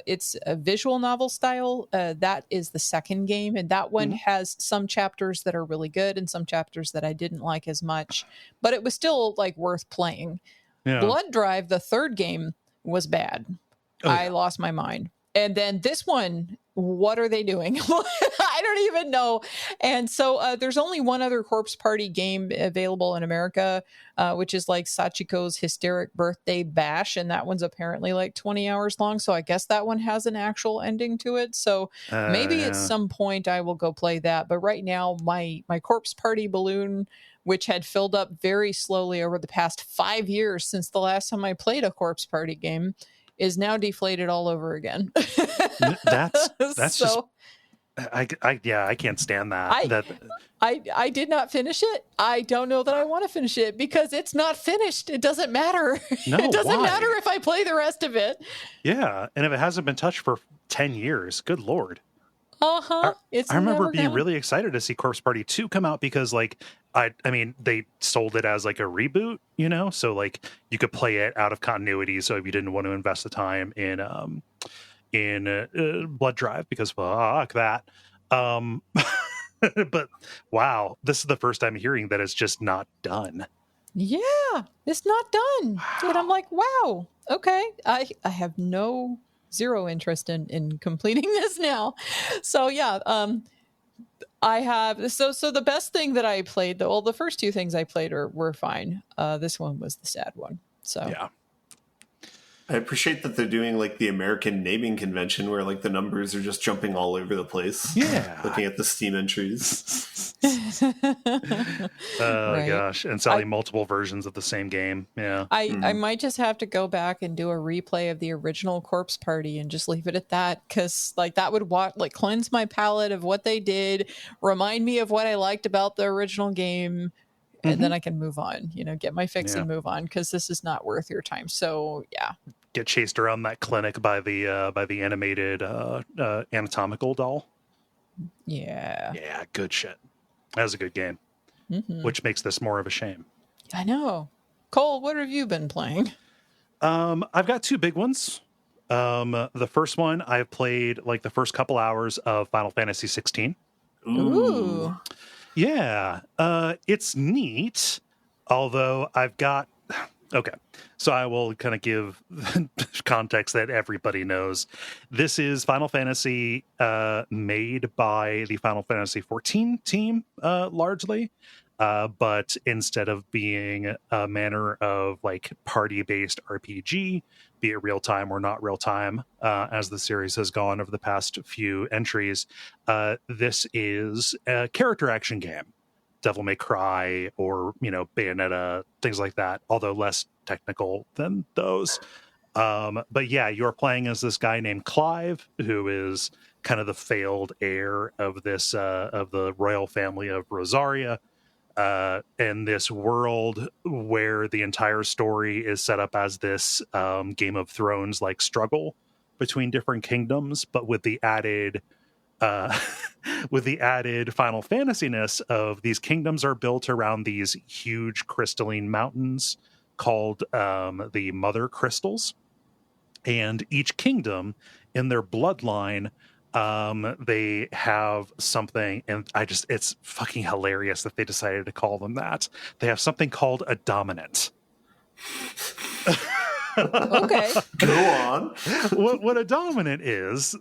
Speaker 2: it's a visual novel style. That is the second game. And that one has some chapters that are really good and some chapters that I didn't like as much, but it was still like worth playing. Yeah. Blood Drive, the third game, was bad. I lost my mind. And then this one, what are they doing? I don't even know. And so there's only one other Corpse Party game available in America, which is like Sachiko's Hysteric Birthday Bash. And that one's apparently like 20 hours long. So I guess that one has an actual ending to it. So maybe at some point I will go play that. But right now, my Corpse Party balloon, which had filled up very slowly over the past 5 years since the last time I played a Corpse Party game, is now deflated all over again.
Speaker 1: That's so, just I can't stand that.
Speaker 2: I did not finish it. I don't know that I want to finish it because it's not finished. It doesn't matter.
Speaker 1: No,
Speaker 2: it doesn't matter if I play the rest of it.
Speaker 1: Yeah, and if it hasn't been touched for 10 years, good lord.
Speaker 2: I
Speaker 1: remember being really excited to see Corpse Party 2 come out because like I mean they sold it as like a reboot, so like you could play it out of continuity, so if you didn't want to invest the time in Blood Drive, because fuck that. But wow, this is the first time hearing that it's just not done.
Speaker 2: Yeah, it's not done. Wow. And I'm like, wow, okay. I have zero interest in completing this now. So yeah, I have so the best thing that I played, the first two things I played were fine. This one was the sad one. So
Speaker 1: yeah.
Speaker 3: I appreciate that they're doing like the American naming convention where like the numbers are just jumping all over the place.
Speaker 1: Yeah.
Speaker 3: Looking at the Steam entries.
Speaker 1: Right. Gosh. And selling multiple versions of the same game. Yeah.
Speaker 2: I might just have to go back and do a replay of the original Corpse Party and just leave it at that. Cause like that would cleanse my palate of what they did, remind me of what I liked about the original game. and then I can move on, get my fix
Speaker 1: Yeah.
Speaker 2: and move on, because this is not worth your time. So yeah.
Speaker 1: Get chased around that clinic by the animated anatomical doll.
Speaker 2: Yeah.
Speaker 1: Yeah, good shit. That was a good game, which makes this more of a shame.
Speaker 2: I know. Cole, what have you been playing?
Speaker 1: I've got two big ones. The first one, I've played like the first couple hours of Final Fantasy XVI.
Speaker 2: Ooh.
Speaker 1: Yeah, it's neat. Although I've got okay, so I will kind of give context that everybody knows. This is Final Fantasy, made by the Final Fantasy XIV team, largely. But instead of being a manner of like party-based RPG, be it real time or not real time, as the series has gone over the past few entries, this is a character action game. Devil May Cry or, Bayonetta, things like that, although less technical than those. But yeah, you're playing as this guy named Clive, who is kind of the failed heir of this, of the royal family of Rosaria. In this world where the entire story is set up as this Game of Thrones like struggle between different kingdoms, but with the added with the added Final Fantasy-ness of these kingdoms are built around these huge crystalline mountains called the Mother Crystals, and each kingdom in their bloodline, they have something, and it's fucking hilarious that they decided to call them that. They have something called a dominant.
Speaker 2: Okay.
Speaker 3: Go on.
Speaker 1: What a dominant is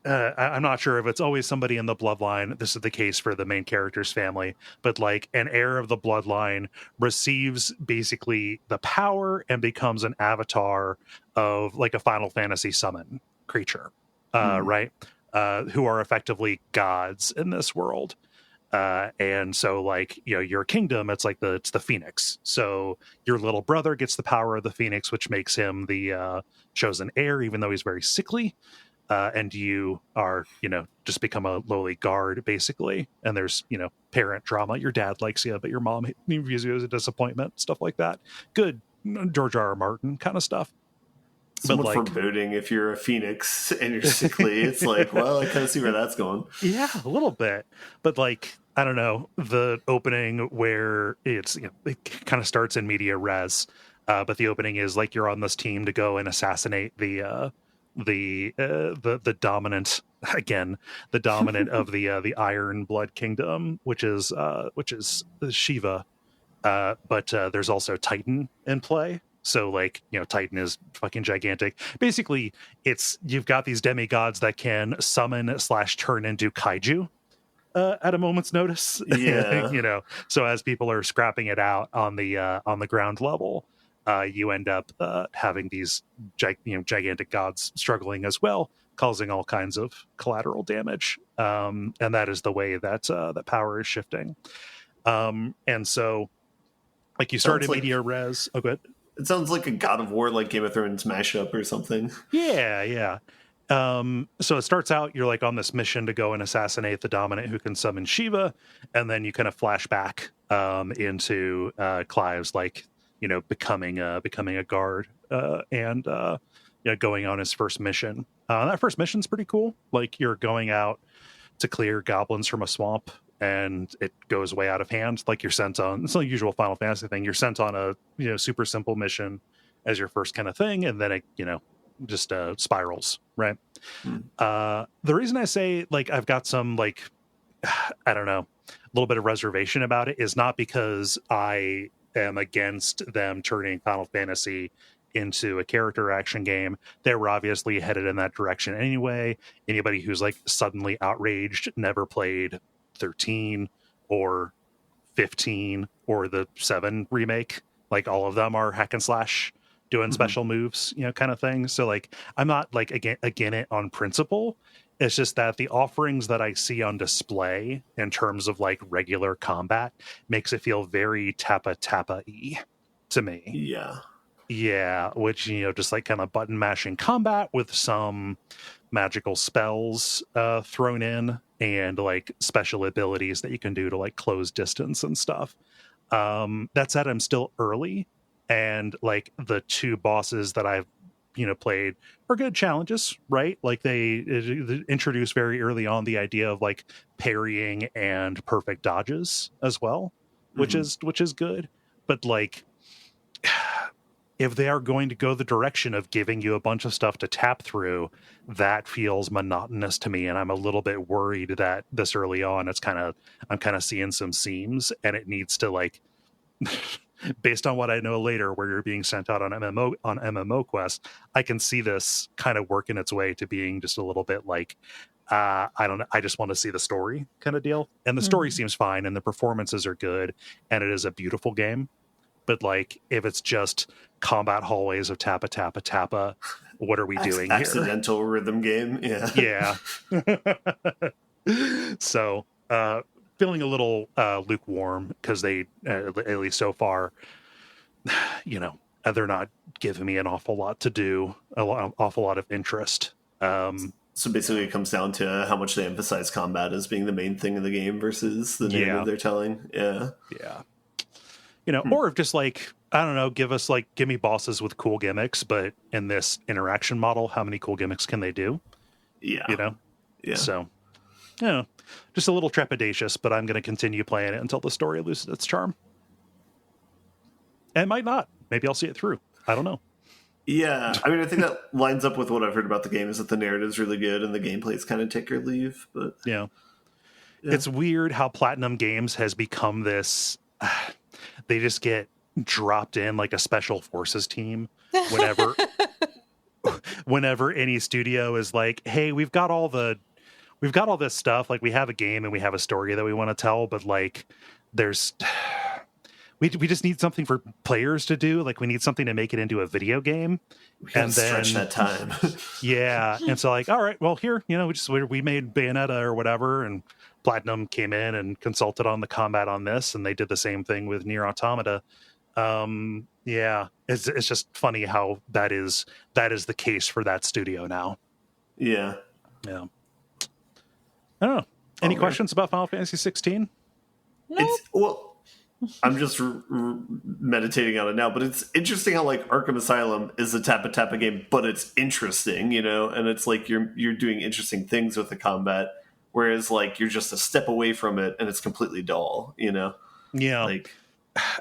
Speaker 1: I'm not sure if it's always somebody in the bloodline. This is the case for the main character's family, but like an heir of the bloodline receives basically the power and becomes an avatar of like a Final Fantasy summon creature, right? Who are effectively gods in this world. And so like, your kingdom, it's the Phoenix. So your little brother gets the power of the Phoenix, which makes him the chosen heir, even though he's very sickly. And you are, just become a lowly guard, basically. And there's, parent drama. Your dad likes you, but your mom views you as a disappointment, stuff like that. Good George R.R. Martin kind of stuff.
Speaker 3: Somewhat foreboding if you're a Phoenix and you're sickly. It's like, well, I kind of see where that's going.
Speaker 1: Yeah, a little bit. But like, I don't know, the opening where it's, it kind of starts in media res, but the opening is like you're on this team to go and assassinate the dominant, again, the dominant of the Iron Blood Kingdom, which is Shiva. But there's also Titan in play. So like, Titan is fucking gigantic. Basically, you've got these demigods that can summon / turn into kaiju at a moment's notice.
Speaker 3: Yeah.
Speaker 1: So as people are scrapping it out on the ground level, you end up having these gigantic gods struggling as well, causing all kinds of collateral damage. And that is the way that that power is shifting. And so like you start in media res. Oh, good.
Speaker 3: It sounds like a God of War, like Game of Thrones mashup or something.
Speaker 1: Yeah. So it starts out, you're like on this mission to go and assassinate the dominant who can summon Shiva, and then you kind of flash back into Clive's like, becoming a guard and going on his first mission. That first mission's pretty cool. Like you're going out to clear goblins from a swamp, and it goes way out of hand. Like you're sent on, it's not the usual Final Fantasy thing. You're sent on a super simple mission as your first kind of thing, and then it just spirals, right? The reason I say like I've got some like I don't know, a little bit of reservation about it is not because I am against them turning Final Fantasy into a character action game. They were obviously headed in that direction anyway. Anybody who's like suddenly outraged, never played 13 or 15 or the 7 remake, like all of them are hack and slash doing special moves, kind of thing. So like I'm not like again it on principle. It's just that the offerings that I see on display in terms of like regular combat makes it feel very tappa-tappa-y to me. Yeah, which, just like kind of button mashing combat with some magical spells thrown in, and like special abilities that you can do to like close distance and stuff. That said, I'm still early, and like the two bosses that I've played are good challenges, right? Like they introduce very early on the idea of like parrying and perfect dodges as well, which is good. But like, if they are going to go the direction of giving you a bunch of stuff to tap through, that feels monotonous to me, and I'm a little bit worried that this early on I'm kind of seeing some seams, and it needs to like based on what I know later, where you're being sent out on MMO quests, I can see this kind of working its way to being just a little bit like, I don't know, I just want to see the story kind of deal. And the story seems fine, and the performances are good, and it is a beautiful game. But like, if it's just combat hallways of tappa tappa tappa, what are we doing here?
Speaker 3: Accidental rhythm game,
Speaker 1: yeah. So, feeling a little lukewarm because they, at least so far, they're not giving me an awful lot to do, awful lot of interest.
Speaker 3: So basically, it comes down to how much they emphasize combat as being the main thing in the game versus the narrative they're telling. Yeah.
Speaker 1: Or if just like, I don't know, give me bosses with cool gimmicks, but in this interaction model, how many cool gimmicks can they do?
Speaker 3: Yeah. Yeah.
Speaker 1: So, just a little trepidatious, but I'm going to continue playing it until the story loses its charm. And might not. Maybe I'll see it through. I don't know.
Speaker 3: Yeah, I mean, I think that lines up with what I've heard about the game, is that the narrative's really good and the gameplay is kind of take or leave. But
Speaker 1: yeah. It's weird how Platinum Games has become this. They just get dropped in like a special forces team whenever any studio is like, hey, we've got all this stuff. Like, we have a game and we have a story that we want to tell, but like, we just need something for players to do. Like, we need something to make it into a video game.
Speaker 3: And then stretch that time.
Speaker 1: Yeah. And so like, all right, well, here, we made Bayonetta or whatever, and Platinum came in and consulted on the combat on this, and they did the same thing with Nier Automata. Yeah, it's just funny how that is the case for that studio now.
Speaker 3: Yeah.
Speaker 1: I don't know. Any questions about Final Fantasy 16?
Speaker 2: Nope.
Speaker 3: I'm just meditating on it now, but it's interesting how like Arkham Asylum is a tappa tappa game, but it's interesting, and it's like you're doing interesting things with the combat, whereas like you're just a step away from it and it's completely dull,
Speaker 1: Yeah. Like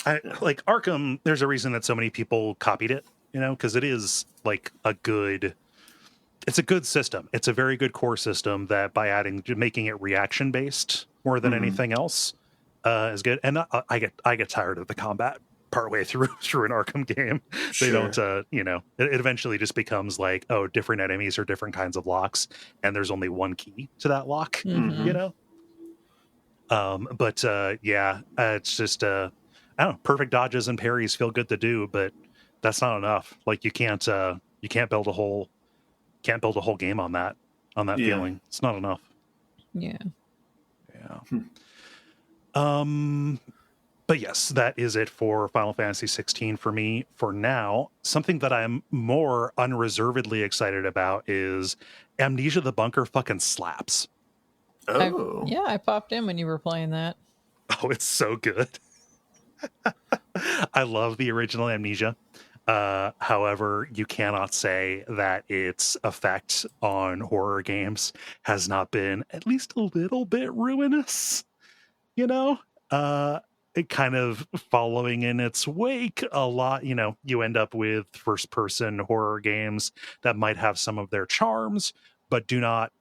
Speaker 1: Arkham, there's a reason that so many people copied it, because it is like it's a good system. It's a very good core system that by making it reaction based more than anything else is good. And I get tired of the combat partway through an Arkham game. They don't, it eventually just becomes like, oh, different enemies are different kinds of locks, and there's only one key to that lock, But it's just, I don't know, perfect dodges and parries feel good to do, but that's not enough. Like, you can't build a whole game on that feeling. It's not enough.
Speaker 2: Yeah.
Speaker 1: But yes, that is it for Final Fantasy 16 for me for now. Something that I'm more unreservedly excited about is Amnesia: The Bunker fucking slaps.
Speaker 3: Oh.
Speaker 2: I popped in when you were playing that.
Speaker 1: Oh, it's so good. I love the original Amnesia. However, you cannot say that its effect on horror games has not been at least a little bit ruinous. It kind of following in its wake a lot. You end up with first-person horror games that might have some of their charms, but do not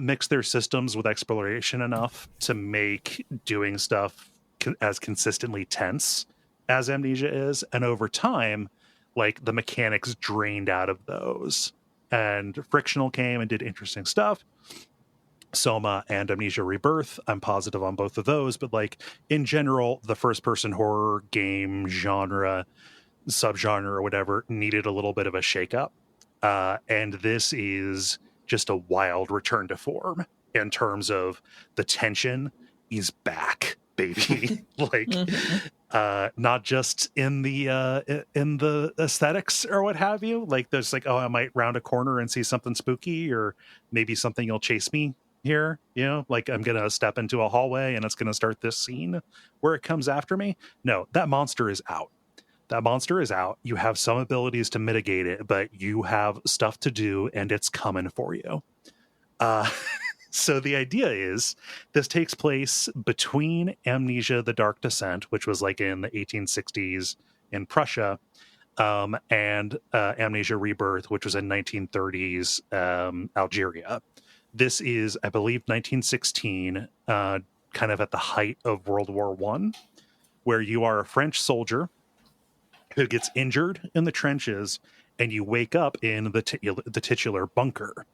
Speaker 1: mix their systems with exploration enough to make doing stuff as consistently tense as Amnesia is. And over time, like, the mechanics drained out of those, and Frictional came and did interesting stuff. Soma and Amnesia Rebirth, I'm positive on both of those, but like, in general, the first person horror game genre, subgenre, or whatever, needed a little bit of a shakeup. And this is just a wild return to form in terms of the tension is back, baby. Like, not just in the aesthetics or what have you. Like there's like, oh, I might round a corner and see something spooky, or maybe something will chase me here. You know, like I'm gonna step into a hallway and it's gonna start this scene where it comes after me. No, that monster is out. That monster is out. You have some abilities to mitigate it, but you have stuff to do, and it's coming for you. So the idea is this takes place between Amnesia: The Dark Descent, which was like in the 1860s in Prussia, and Amnesia: Rebirth, which was in 1930s Algeria. This is, I believe, 1916, kind of at the height of World War I, where you are a French soldier who gets injured in the trenches, and you wake up in the titular bunker,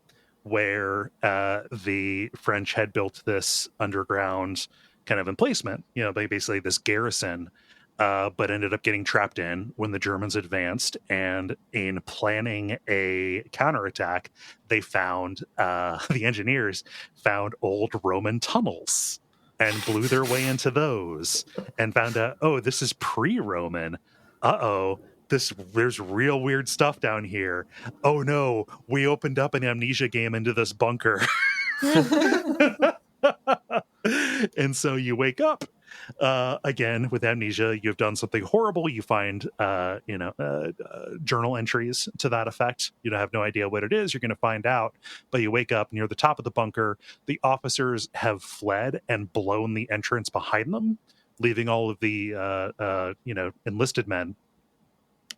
Speaker 1: where the French had built this underground kind of emplacement, you know, basically this garrison, but ended up getting trapped in when the Germans advanced. And in planning a counterattack, they found, the engineers found old Roman tunnels and blew their way into those and found out, oh, this is pre-Roman. Uh-oh. There's real weird stuff down here. Oh no, we opened up an Amnesia game into this bunker. And so you wake up again with Amnesia. You've done something horrible. You find journal entries to that effect. You have no idea what it is. You're going to find out, but you wake up near the top of the bunker. The officers have fled and blown the entrance behind them, leaving all of the enlisted men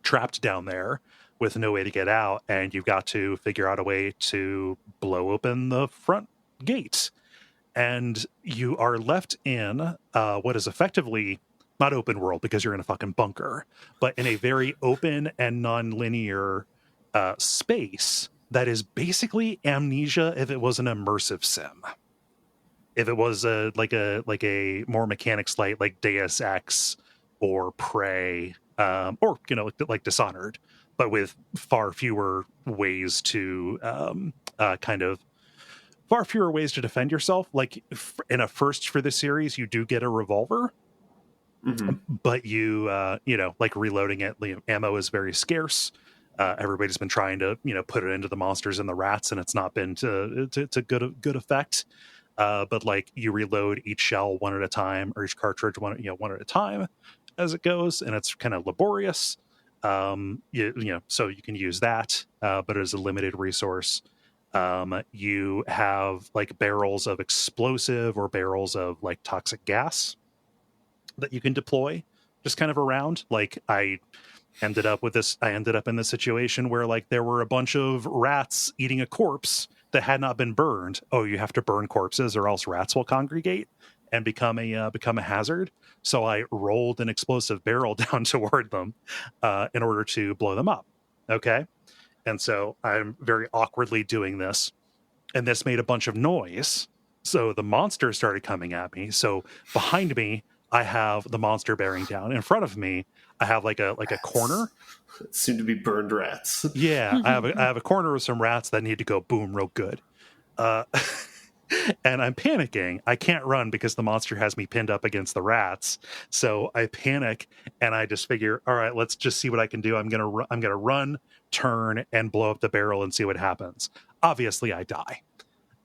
Speaker 1: trapped down there with no way to get out, and you've got to figure out a way to blow open the front gate. And you are left in what is effectively not open world, because you're in a fucking bunker, but in a very open and non-linear space that is basically Amnesia if it was an immersive sim. If it was a more mechanics light, like Deus Ex or Prey, or like Dishonored, but with far fewer ways to far fewer ways to defend yourself. Like in a first for the series, you do get a revolver, but you like reloading it, ammo is very scarce. Everybody's been trying to put it into the monsters and the rats, and it's not been to good effect. But like you reload each shell one at a time, or each cartridge one at a time as it goes, and it's kind of laborious. So you can use that, but as a limited resource. You have like barrels of explosive or barrels of like toxic gas that you can deploy just kind of around. Like I ended up in this situation where like there were a bunch of rats eating a corpse that had not been burned. Oh, you have to burn corpses or else rats will congregate and become a hazard. So I rolled an explosive barrel down toward them in order to blow them up. Okay. And so I'm very awkwardly doing this, and this made a bunch of noise. So the monster started coming at me. So behind me, I have the monster bearing down. In front of me, I have like a corner.
Speaker 3: Soon to be burned rats.
Speaker 1: Yeah, I have a corner with some rats that need to go boom real good. And I'm panicking. I can't run because the monster has me pinned up against the rats. So I panic, and I just figure, all right, let's just see what I can do. I'm gonna run, turn, and blow up the barrel and see what happens. Obviously, I die.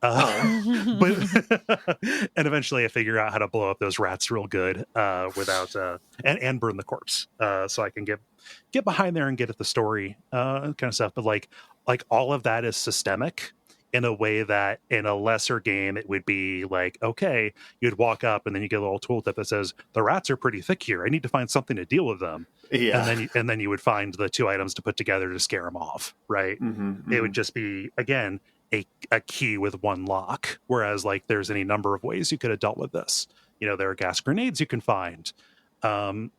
Speaker 1: But and eventually I figure out how to blow up those rats real good without and burn the corpse, so I can get behind there and get at the story kind of stuff. But like all of that is systemic in a way that in a lesser game it would be like, okay, you'd walk up and then you get a little tooltip that says the rats are pretty thick here. I need to find something to deal with them. Yeah, and then you would find the two items to put together to scare them off. Right? It would just be again a key with one lock, whereas like there's any number of ways you could have dealt with this. There are gas grenades you can find, and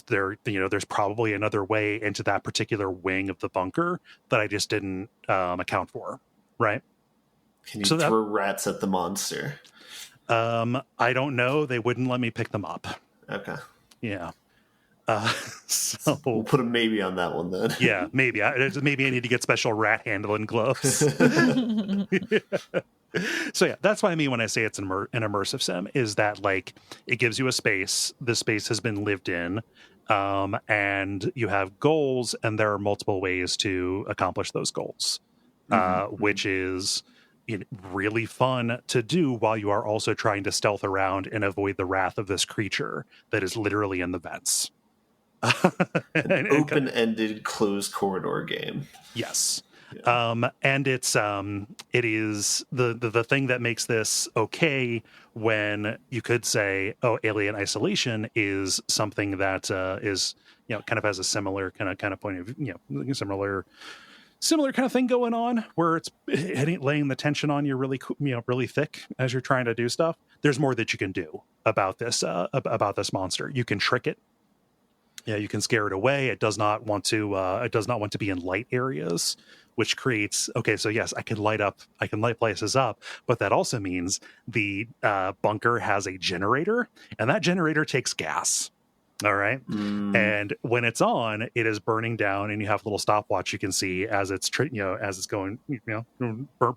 Speaker 1: there's probably another way into that particular wing of the bunker that I just didn't account for. Right?
Speaker 3: Can you throw rats at the monster?
Speaker 1: I don't know. They wouldn't let me pick them up.
Speaker 3: Okay.
Speaker 1: Yeah. So
Speaker 3: we'll put a maybe on that one then.
Speaker 1: Yeah, maybe. Maybe I need to get special rat handling gloves. So yeah, that's what I mean when I say it's an immersive sim, is that like it gives you a space. The space has been lived in, and you have goals, and there are multiple ways to accomplish those goals, which is really fun to do while you are also trying to stealth around and avoid the wrath of this creature that is literally in the vents.
Speaker 3: An open-ended closed corridor game.
Speaker 1: Yes. Yeah. And it is the thing that makes this okay when you could say, oh, Alien Isolation is something that is, kind of has a similar kind of point of, similar kind of thing going on where it's laying the tension on you really thick as you're trying to do stuff. There's more that you can do about this monster. You can trick it. Yeah, you can scare it away. It does not want to. It does not want to be in light areas, which creates. Okay, so yes, I can light places up, but that also means the bunker has a generator, and that generator takes gas. All right, and when it's on, it is burning down, and you have a little stopwatch you can see as it's as it's going,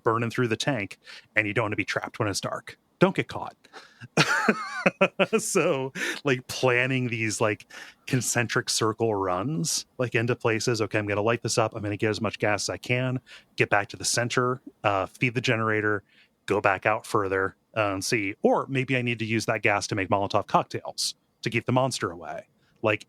Speaker 1: burning through the tank, and you don't want to be trapped when it's dark. Don't get caught. So like planning these like concentric circle runs like into places. Okay, I'm going to light this up. I'm going to get as much gas as I can, get back to the center, feed the generator, go back out further and see, or maybe I need to use that gas to make Molotov cocktails to keep the monster away. Like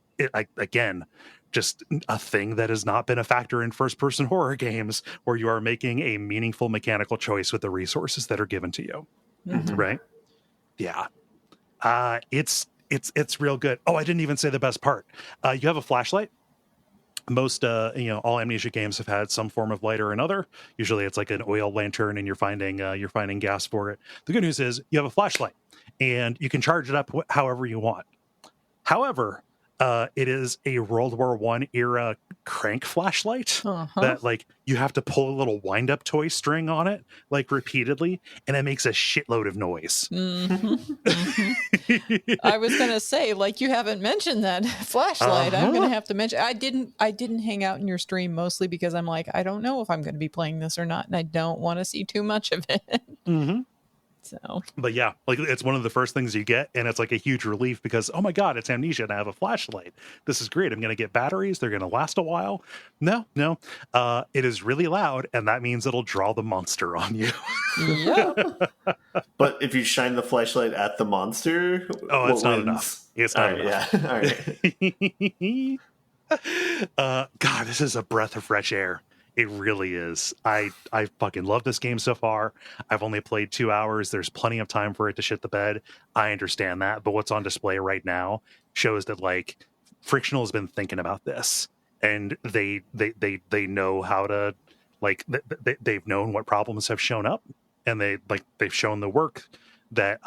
Speaker 1: again, just a thing that has not been a factor in first person horror games where you are making a meaningful mechanical choice with the resources that are given to you. Right? Yeah. It's real good. Oh, I didn't even say the best part. You have a flashlight. Most all Amnesia games have had some form of light or another. Usually it's like an oil lantern and you're finding gas for it. The good news is you have a flashlight and you can charge it up however you want. However, it is a World War I era crank flashlight that like you have to pull a little wind up toy string on it like repeatedly, and it makes a shitload of noise.
Speaker 2: I was gonna say, like, you haven't mentioned that flashlight. I'm gonna have to mention. I didn't hang out in your stream mostly because I'm like, I don't know if I'm gonna be playing this or not, and I don't want to see too much of it. So,
Speaker 1: but yeah, like it's one of the first things you get, and it's like a huge relief because, oh my god, it's Amnesia and I have a flashlight. This is great. I'm going to get batteries. They're going to last a while. No, it is really loud, and that means it'll draw the monster on you.
Speaker 2: Yeah.
Speaker 3: But if you shine the flashlight at the monster,
Speaker 1: it's not enough. It's not enough.
Speaker 3: Yeah. All right.
Speaker 1: God, this is a breath of fresh air. It really is. I fucking love this game so far. I've only played 2 hours. There's plenty of time for it to shit the bed. I understand that. But what's on display right now shows that like Frictional has been thinking about this, and they know how to like they've known what problems have shown up, and they've shown the work that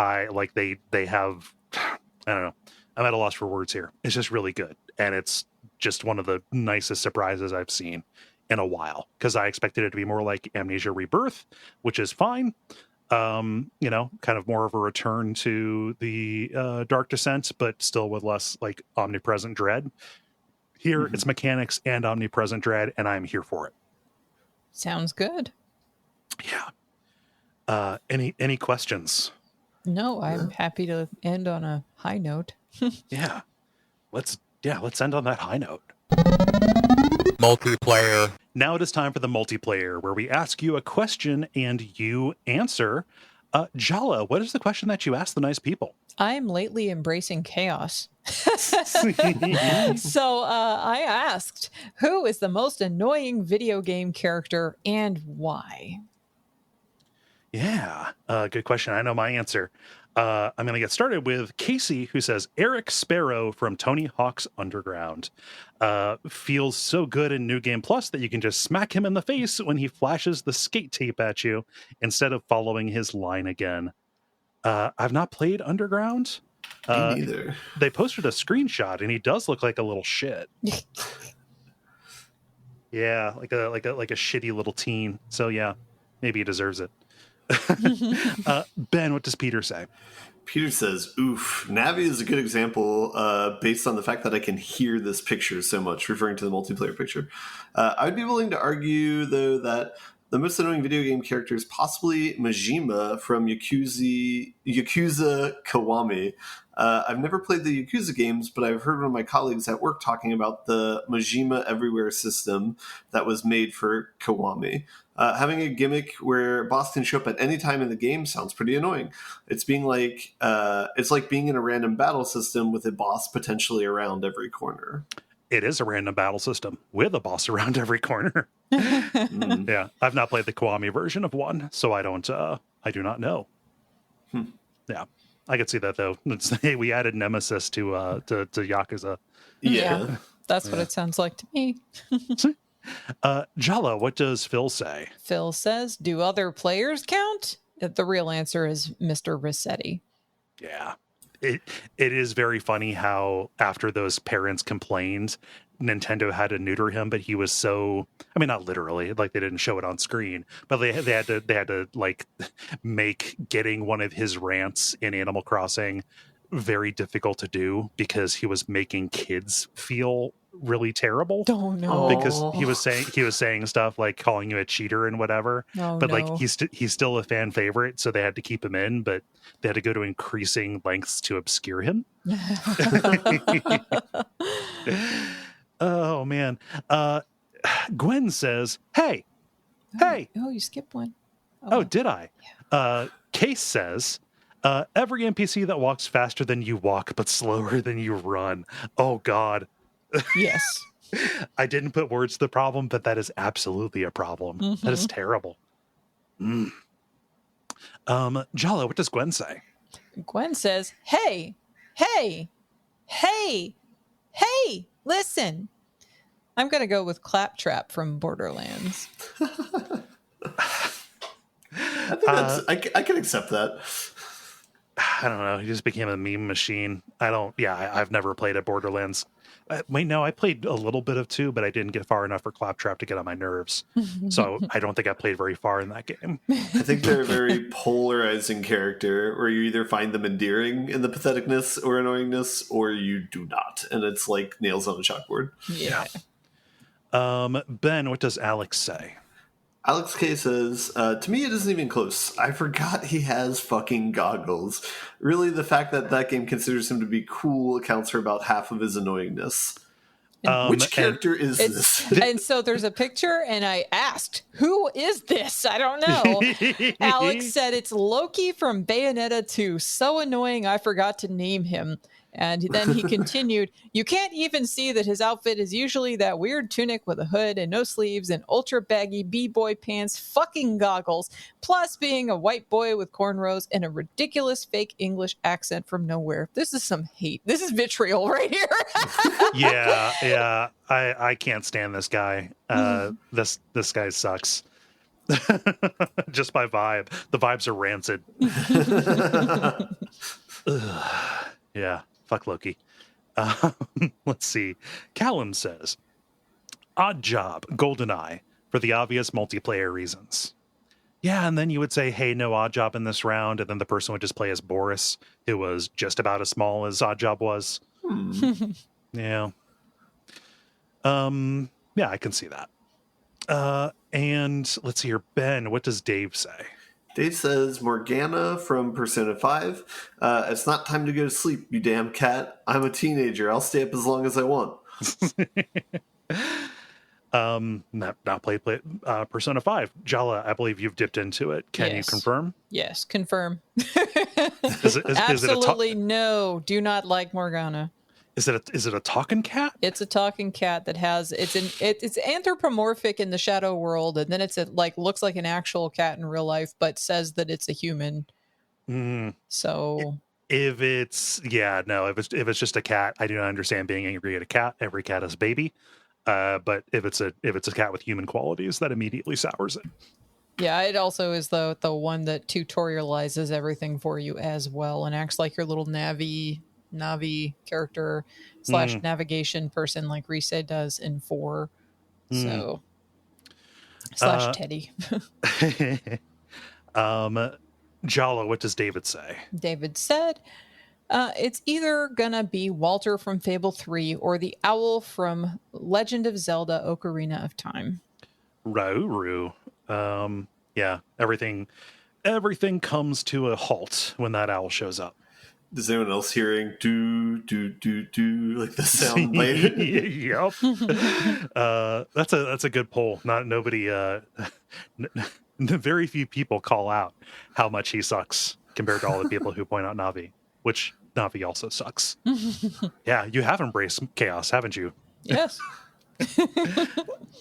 Speaker 1: they have. I don't know. I'm at a loss for words here. It's just really good, and it's just one of the nicest surprises I've seen in a while, because I expected it to be more like Amnesia Rebirth, which is fine. Kind of more of a return to the Dark Descent, but still with less like omnipresent dread. Here, it's mechanics and omnipresent dread, and I'm here for it.
Speaker 2: Sounds good.
Speaker 1: Yeah. Any questions?
Speaker 2: No, I'm happy to end on a high note.
Speaker 1: Yeah. Let's end on that high note.
Speaker 4: Multiplayer.
Speaker 1: Now it is time for the multiplayer, where we ask you a question and you answer. Jala, what is the question that you ask the nice people?
Speaker 2: I'm lately embracing chaos. So I asked, who is the most annoying video game character and why?
Speaker 1: Yeah, good question. I know my answer. I'm going to get started with Casey, who says, Eric Sparrow from Tony Hawk's Underground. Feels so good in New Game Plus that you can just smack him in the face when he flashes the skate tape at you instead of following his line again. I've not played Underground.
Speaker 3: Me neither.
Speaker 1: They posted a screenshot, and he does look like a little shit. Yeah, like a shitty little teen. So yeah, maybe he deserves it. Ben, what does Peter say?
Speaker 3: Peter says, oof, Navi is a good example based on the fact that I can hear this picture so much, referring to the multiplayer picture. I would be willing to argue, though, that the most annoying video game character is possibly Majima from Yakuza Kiwami. I've never played the Yakuza games, but I've heard one of my colleagues at work talking about the Majima Everywhere system that was made for Kiwami. Having a gimmick where boss can show up at any time in the game sounds pretty annoying. It's like being in a random battle system with a boss potentially around every corner.
Speaker 1: It is a random battle system with a boss around every corner. Yeah, I've not played the Kiwami version of one, so I do not know. Yeah, I could see that though. Hey, we added Nemesis to Yakuza.
Speaker 2: Yeah, that's what it sounds like to me.
Speaker 1: Jala, what does Phil say?
Speaker 2: Phil says, do other players count? The real answer is Mr. Rossetti.
Speaker 1: Yeah. It is very funny how after those parents complained, Nintendo had to neuter him, but he was so, I mean, not literally, like they didn't show it on screen, but they had to like make getting one of his rants in Animal Crossing very difficult to do because he was making kids feel really terrible.
Speaker 2: Oh no.
Speaker 1: Because he was saying stuff like calling you a cheater and whatever.
Speaker 2: Oh,
Speaker 1: but
Speaker 2: no.
Speaker 1: like he's still a fan favorite, so they had to keep him in, but they had to go to increasing lengths to obscure him. Oh man. Gwen says, hey.
Speaker 2: Oh, you skipped one.
Speaker 1: Oh, did I? Yeah. Case says, every NPC that walks faster than you walk but slower than you run. Oh God.
Speaker 2: Yes.
Speaker 1: I didn't put words to the problem, but that is absolutely a problem. Mm-hmm. That is terrible. Jala, what does Gwen say?
Speaker 2: Gwen says, hey, listen. I'm going to go with Claptrap from Borderlands.
Speaker 3: I can accept that.
Speaker 1: I don't know. He just became a meme machine. I've never played at Borderlands. I played a little bit of 2, but I didn't get far enough for Claptrap to get on my nerves. So I don't think I played very far in that game.
Speaker 3: I think they're a very polarizing character where you either find them endearing in the patheticness or annoyingness, or you do not. And it's like nails on a chalkboard.
Speaker 2: Yeah.
Speaker 1: Ben, what does Alex say?
Speaker 3: Alex K says, to me, it isn't even close. I forgot he has fucking goggles. Really, the fact that game considers him to be cool accounts for about half of his annoyingness. Which character is this?
Speaker 2: And so there's a picture, and I asked, who is this? I don't know. Alex said it's Loki from Bayonetta 2. So annoying, I forgot to name him. And then he continued, you can't even see that his outfit is usually that weird tunic with a hood and no sleeves and ultra baggy b-boy pants, fucking goggles, plus being a white boy with cornrows and a ridiculous fake English accent from nowhere. This is some hate. This is vitriol right here.
Speaker 1: Yeah. I can't stand this guy. This guy sucks. Just by vibe. The vibes are rancid. Yeah. Fuck Loki. Let's see. Callum says, odd job, GoldenEye, for the obvious multiplayer reasons. Yeah, and then you would say, hey, no odd job in this round, and then the person would just play as Boris, who was just about as small as odd job was. Yeah. Yeah, I can see that. And let's see here. Ben, what does Dave say?
Speaker 3: Dave says, Morgana from Persona 5. It's not time to go to sleep, you damn cat. I'm a teenager. I'll stay up as long as I want.
Speaker 1: Not played Persona 5. Jala, I believe you've dipped into it. Can you confirm?
Speaker 2: Yes, confirm.
Speaker 1: Absolutely
Speaker 2: no. Do not like Morgana.
Speaker 1: Is it a talking cat?
Speaker 2: It's a talking cat that has it's anthropomorphic in the shadow world, and then looks like an actual cat in real life, but says that it's a human. So
Speaker 1: if it's just a cat, I do not understand being angry at a cat. Every cat is a baby. But if it's a cat with human qualities, that immediately sours it.
Speaker 2: Yeah, it also is the one that tutorializes everything for you as well and acts like your little Navi character / navigation person like Rise does in 4. So / Teddy.
Speaker 1: Jala, what does David say?
Speaker 2: David said, it's either gonna be Walter from Fable 3 or the owl from Legend of Zelda Ocarina of Time.
Speaker 1: Rauru. Yeah, everything comes to a halt when that owl shows up.
Speaker 3: Is anyone else hearing do do do do like the sound bite?
Speaker 1: Yep. That's a good poll. Nobody. Very few people call out how much he sucks compared to all the people who point out Navi, which Navi also sucks. Yeah, you have embraced chaos, haven't you?
Speaker 2: Yes.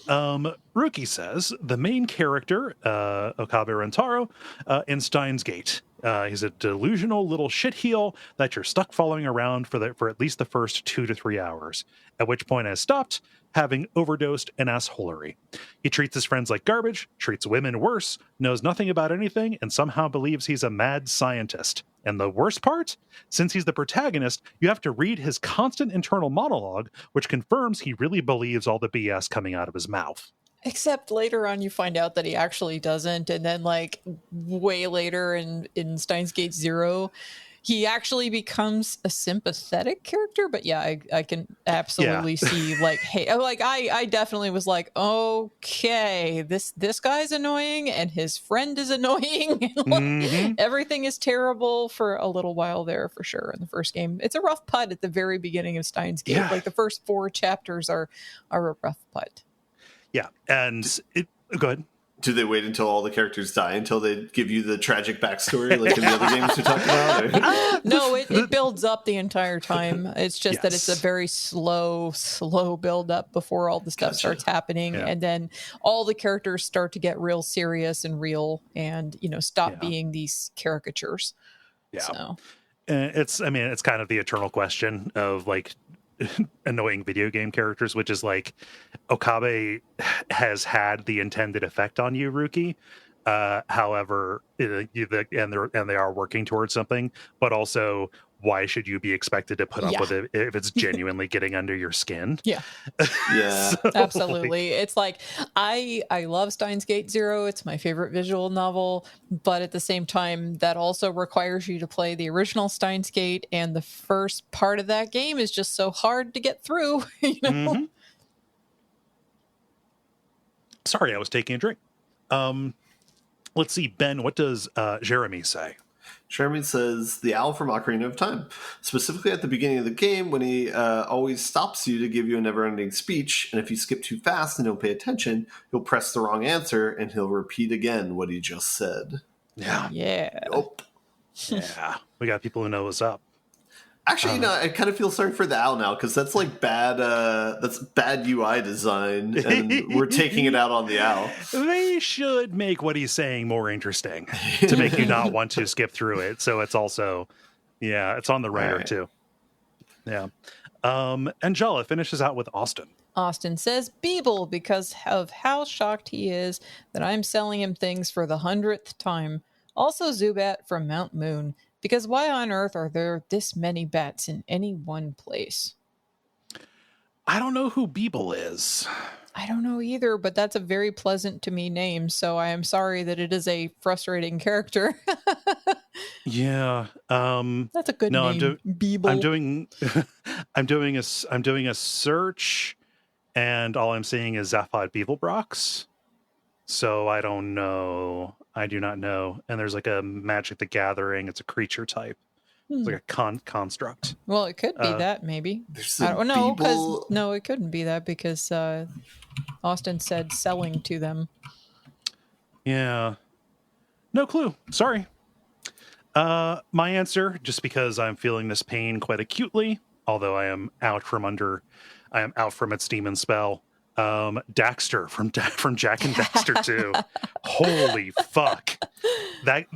Speaker 1: Ruki says the main character, Okabe Rentaro, in Steins Gate. He's a delusional little shitheel that you're stuck following around for at least the first 2 to 3 hours, at which point I stopped, having overdosed in assholery. He treats his friends like garbage, treats women worse, knows nothing about anything, and somehow believes he's a mad scientist. And the worst part? Since he's the protagonist, you have to read his constant internal monologue, which confirms he really believes all the BS coming out of his mouth.
Speaker 2: Except later on you find out that he actually doesn't, and then like way later in Steins Gate 0, he actually becomes a sympathetic character. But yeah, I can absolutely see like, hey, like I definitely was like, okay, this guy's annoying and his friend is annoying. Like, everything is terrible for a little while there for sure in the first game. It's a rough putt at the very beginning of Steins Gate.
Speaker 1: Yeah.
Speaker 2: Like the first 4 chapters are a rough putt.
Speaker 1: Yeah, and go ahead.
Speaker 3: Do they wait until all the characters die until they give you the tragic backstory like in the other games we talked about? Or?
Speaker 2: No, it builds up the entire time. It's just that it's a
Speaker 1: Yes.
Speaker 2: very slow build up before all the stuff starts happening.
Speaker 1: Yeah.
Speaker 2: And then all the characters start to get real serious and real and, stop being these caricatures.
Speaker 1: Yeah.
Speaker 2: So.
Speaker 1: It's kind of the eternal question of like annoying video game characters, which is like Okabe has had the intended effect on you, Ruki. However, and they are working towards something, but also why should you be expected to put up with it if it's genuinely getting under your skin?
Speaker 2: Yeah.
Speaker 3: Yeah.
Speaker 1: So,
Speaker 2: Absolutely. It's like I love Steins Gate 0. It's my favorite visual novel, but at the same time that also requires you to play the original Steins Gate, and the first part of that game is just so hard to get through,
Speaker 1: Sorry, I was taking a drink. Let's see, Ben, what does Jeremy say?
Speaker 3: Jeremy says the owl from Ocarina of Time, specifically at the beginning of the game when he always stops you to give you a never-ending speech, and if you skip too fast and don't pay attention, you'll press the wrong answer and he'll repeat again what he just said.
Speaker 1: Yeah.
Speaker 3: Nope.
Speaker 1: Yeah. We got people who know what's up.
Speaker 3: Actually, I kind of feel sorry for the owl now because that's like bad UI design, and we're taking it out on the owl.
Speaker 1: They should make what he's saying more interesting to make you not want to skip through it. So it's also, it's on the writer too. Yeah. And Jala finishes out with Austin.
Speaker 2: Austin says Beeble because of how shocked he is that I'm selling him things for the 100th time. Also Zubat from Mount Moon. Because why on earth are there this many bats in any one place?
Speaker 1: I don't know who Beeble is.
Speaker 2: I don't know either, but that's a very pleasant to me name, so I am sorry that it is a frustrating character.
Speaker 1: Yeah.
Speaker 2: That's a good name. Beeble.
Speaker 1: I'm doing a search, and all I'm seeing is Zaphod Beeblebrox. So I don't know. I do not know. And there's like a Magic the Gathering. It's a creature type. It's like a construct.
Speaker 2: Well, it could be that maybe.
Speaker 3: I
Speaker 2: don't know because no, it couldn't be that because Austin said selling to them.
Speaker 1: Yeah. No clue. Sorry. My answer, just because I'm feeling this pain quite acutely, although I am out from its demon spell. Daxter from Jack and Daxter 2. Holy fuck. That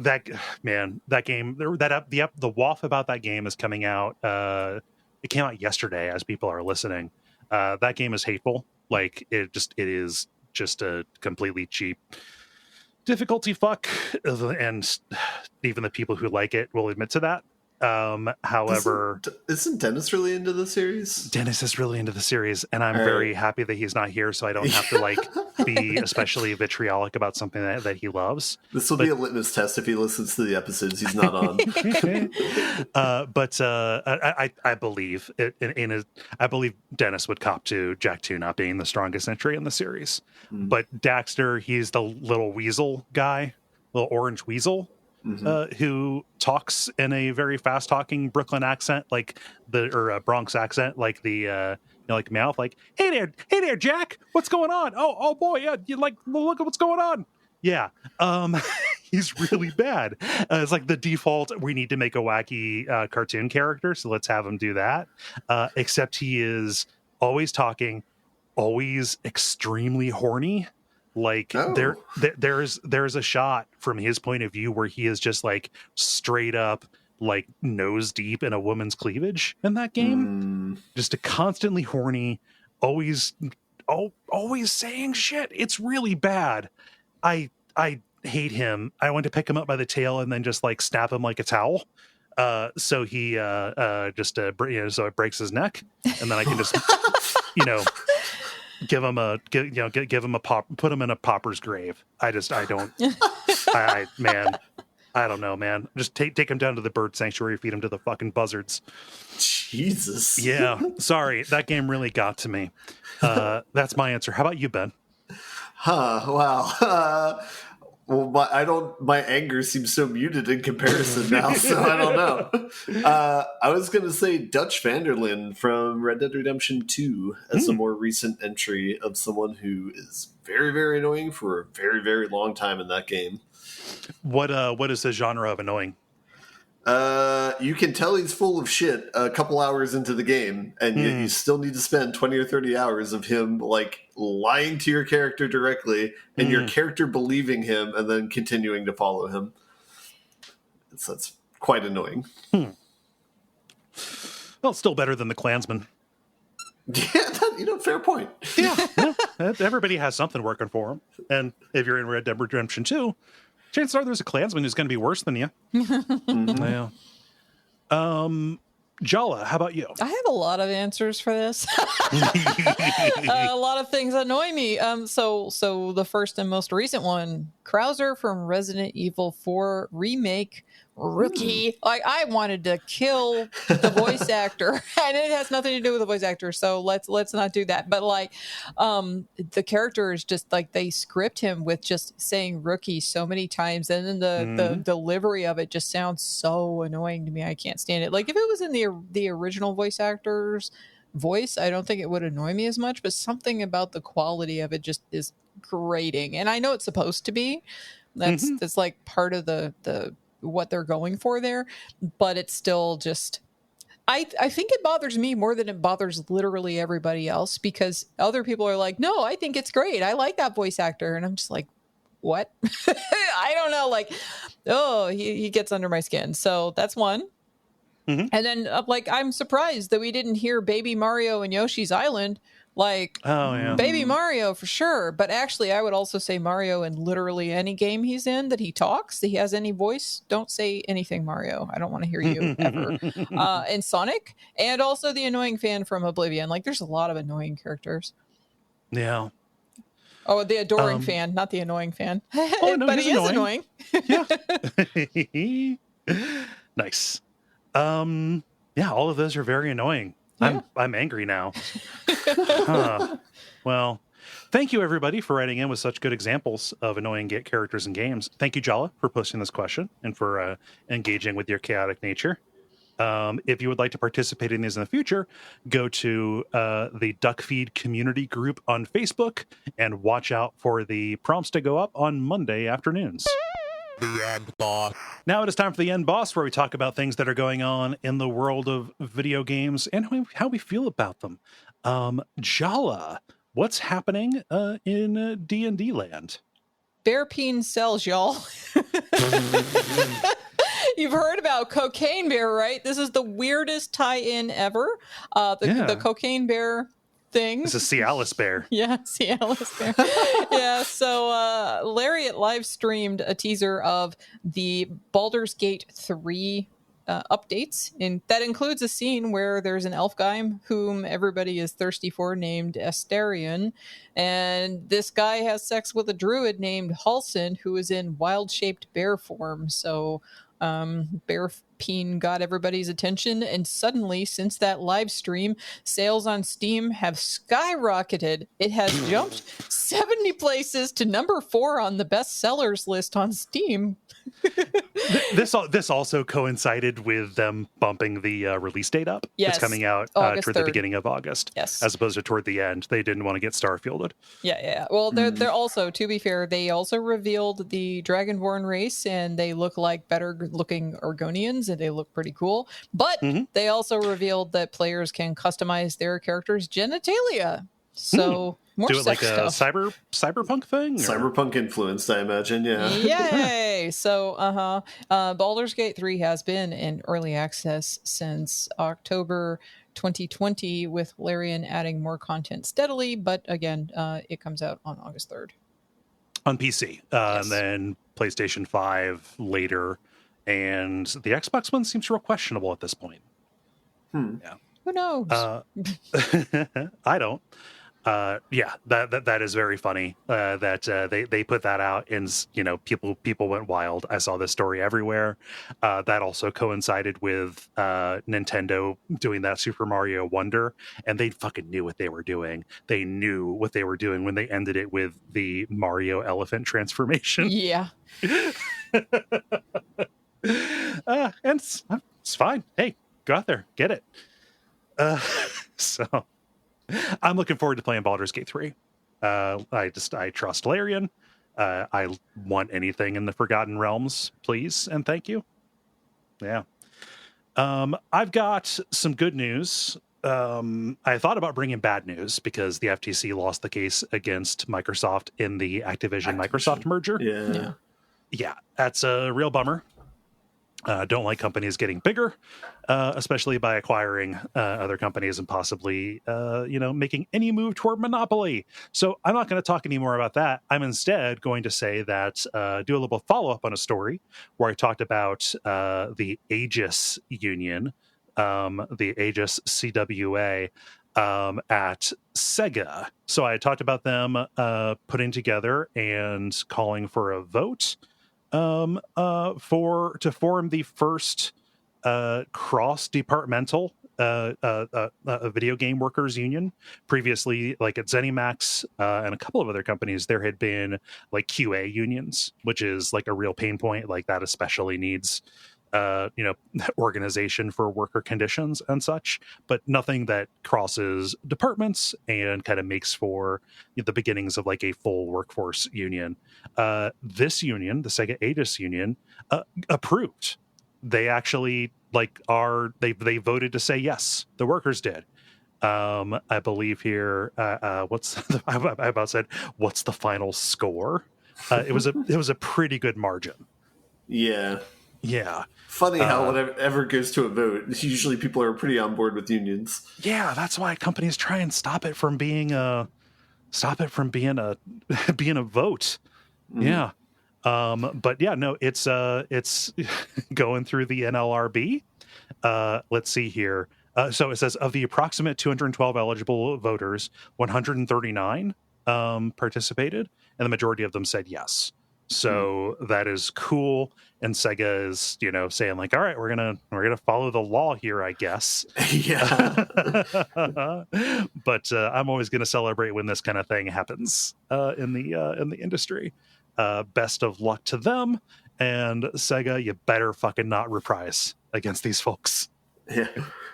Speaker 1: man, that game, the waff about that game is coming out. It came out yesterday as people are listening. That game is hateful. Like it is just a completely cheap difficulty fuck. And even the people who like it will admit to that. However,
Speaker 3: isn't Dennis really into the series?
Speaker 1: Dennis is really into the series, and I'm very happy that he's not here, so I don't have to like be especially vitriolic about something that he loves.
Speaker 3: This will be a litmus test if he listens to the episodes he's not on.
Speaker 1: I believe I believe Dennis would cop to Jack 2 not being the strongest entry in the series. But Daxter, he's the little weasel guy, little orange weasel. Who talks in a very fast-talking Brooklyn accent, or Bronx accent, like the like mouth, like hey there, Jack, what's going on? Oh boy, yeah, you like look at what's going on. Yeah, he's really bad. It's like the default. We need to make a wacky cartoon character, so let's have him do that. Except he is always talking, always extremely horny. Like there's a shot from his point of view where he is just like straight up like nose deep in a woman's cleavage in that game. Just a constantly horny, always saying shit. It's really bad. I hate him. I want to pick him up by the tail and then just like snap him like a towel. So he so it breaks his neck, and then I can just give him a pop, put him in a pauper's grave. I don't know, man. Just take him down to the bird sanctuary, feed him to the fucking buzzards.
Speaker 3: Jesus.
Speaker 1: Yeah. Sorry, that game really got to me. That's my answer. How about you, Ben?
Speaker 3: Wow. Well, my anger seems so muted in comparison now, so I don't know. I was going to say Dutch Vanderlyn from Red Dead Redemption 2 as a more recent entry of someone who is very, very annoying for a very, very long time in that game.
Speaker 1: What is the genre of annoying?
Speaker 3: You can tell he's full of shit a couple hours into the game, and yet you still need to spend 20 or 30 hours of him like lying to your character directly, and your character believing him and then continuing to follow him. So that's quite annoying.
Speaker 1: Well, still better than the Klansman.
Speaker 3: Yeah, fair point.
Speaker 1: Yeah, everybody has something working for them. And if you're in Red Dead Redemption 2, chances are there's a Klansman who's going to be worse than you. Yeah. Jala, how about you?
Speaker 2: I have a lot of answers for this. A lot of things annoy me. So the first and most recent one, Krauser from Resident Evil 4 Remake Rookie. Like, I wanted to kill the voice actor, and it has nothing to do with the voice actor, so let's not do that. But like, the character is just like, they script him with just saying rookie so many times, and then the delivery of it just sounds so annoying to me. I can't stand it. Like, if it was in the original voice actor's voice, I don't think it would annoy me as much, but something about the quality of it just is grating. And I know it's supposed to be. That's like part of the what they're going for there, but it's still just, I think it bothers me more than it bothers literally everybody else, because other people are like, no, I think it's great, I like that voice actor, and I'm just like, what? I don't know, like, he gets under my skin. So that's one. And then like, I'm surprised that we didn't hear Baby Mario and Yoshi's Island. Like, Baby Mario for sure, but actually I would also say Mario in literally any game he's in that he talks, that he has any voice. Don't say anything, Mario. I don't want to hear you ever. And Sonic, and also the annoying fan from Oblivion. Like, there's a lot of annoying characters.
Speaker 1: Yeah.
Speaker 2: Oh, the adoring fan, not the annoying fan.
Speaker 1: Oh, no,
Speaker 2: but he is annoying.
Speaker 1: Yeah. Nice. Yeah, all of those are very annoying. Yeah. I'm angry now. Well, thank you everybody for writing in with such good examples of annoying characters in games. Thank you, Jala, for posting this question and for engaging with your chaotic nature. If you would like to participate in these in the future, go to the Duckfeed community group on Facebook and watch out for the prompts to go up on Monday afternoons. The End Boss. Now it is time for the End Boss, where we talk about things that are going on in the world of video games and how we feel about them. Jala, what's happening in D&D land?
Speaker 2: Bear peen sells, y'all. You've heard about Cocaine Bear, right? This is the weirdest tie-in ever. The Cocaine Bear thing.
Speaker 1: It's a Cialis bear.
Speaker 2: Yeah, Cialis bear. Yeah, so Lariat live streamed a teaser of the Baldur's Gate 3 updates, and that includes a scene where there's an elf guy whom everybody is thirsty for named Asterion, and this guy has sex with a druid named Halsin who is in wild-shaped bear form. So Bear Peen got everybody's attention, and suddenly, since that live stream, sales on Steam have skyrocketed. It has jumped 70 places to number 4 on the best sellers list on Steam.
Speaker 1: This also coincided with them bumping the release date up.
Speaker 2: Yes,
Speaker 1: it's coming out
Speaker 2: August
Speaker 1: toward the
Speaker 2: 3rd.
Speaker 1: beginning of August,
Speaker 2: Yes,
Speaker 1: as opposed to toward the end. They didn't want to get Starfielded.
Speaker 2: Yeah. Well, they're also, to be fair, they also revealed the Dragonborn race, and they look like better looking Argonians, and they look pretty cool. But they also revealed that players can customize their characters' genitalia. So more
Speaker 1: do it like
Speaker 2: sex
Speaker 1: a
Speaker 2: stuff.
Speaker 1: cyberpunk thing.
Speaker 3: Cyberpunk influenced, I imagine. Yeah.
Speaker 2: Yay! So, Baldur's Gate 3 has been in early access since October 2020, with Larian adding more content steadily. But again, it comes out on August 3rd.
Speaker 1: On PC,
Speaker 2: Yes.
Speaker 1: and then PlayStation 5 later. And the Xbox one seems real questionable at this point. Yeah.
Speaker 2: Who knows?
Speaker 1: I don't. That is very funny. That they put that out, and people went wild. I saw this story everywhere. That also coincided with Nintendo doing that Super Mario Wonder, and they fucking knew what they were doing. They knew what they were doing when they ended it with the Mario elephant transformation.
Speaker 2: Yeah.
Speaker 1: And it's fine. Hey, go out there, get it. So I'm looking forward to playing Baldur's Gate 3. I trust Larian. I want anything in the Forgotten Realms, please and thank you. Yeah. I've got some good news. I thought about bringing bad news because the FTC lost the case against Microsoft in the Activision-Microsoft merger. Yeah, that's a real bummer. Don't like companies getting bigger, especially by acquiring other companies and possibly, making any move toward monopoly. So I'm not going to talk anymore about that. I'm instead going to say that do a little follow-up on a story where I talked about the Aegis Union, the Aegis CWA, at Sega. So I talked about them putting together and calling for a vote to form the first cross-departmental video game workers union. Previously, like at ZeniMax and a couple of other companies, there had been like QA unions, which is like a real pain point. Like that especially needs organization for worker conditions and such, but nothing that crosses departments and kind of makes for the beginnings of like a full workforce union. This union, the Sega Aegis Union, approved. They actually they voted to say yes. The workers did. I believe here. I about said, what's the final score? It was a pretty good margin.
Speaker 3: Yeah.
Speaker 1: Yeah.
Speaker 3: Funny how whatever goes to a vote, usually people are pretty on board with unions. Yeah,
Speaker 1: that's why companies try and stop it from being a being a vote. Mm-hmm. Yeah. But yeah, no, it's going through the NLRB. Let's see here. So it says of the approximate 212 eligible voters, 139 participated, and the majority of them said yes. So that is cool, and Sega is, saying like, all right, we're gonna follow the law here, I guess.
Speaker 3: Yeah.
Speaker 1: But I'm always gonna celebrate when this kind of thing happens in the industry. Best of luck to them, and Sega, you better fucking not reprise against these folks.
Speaker 3: Yeah.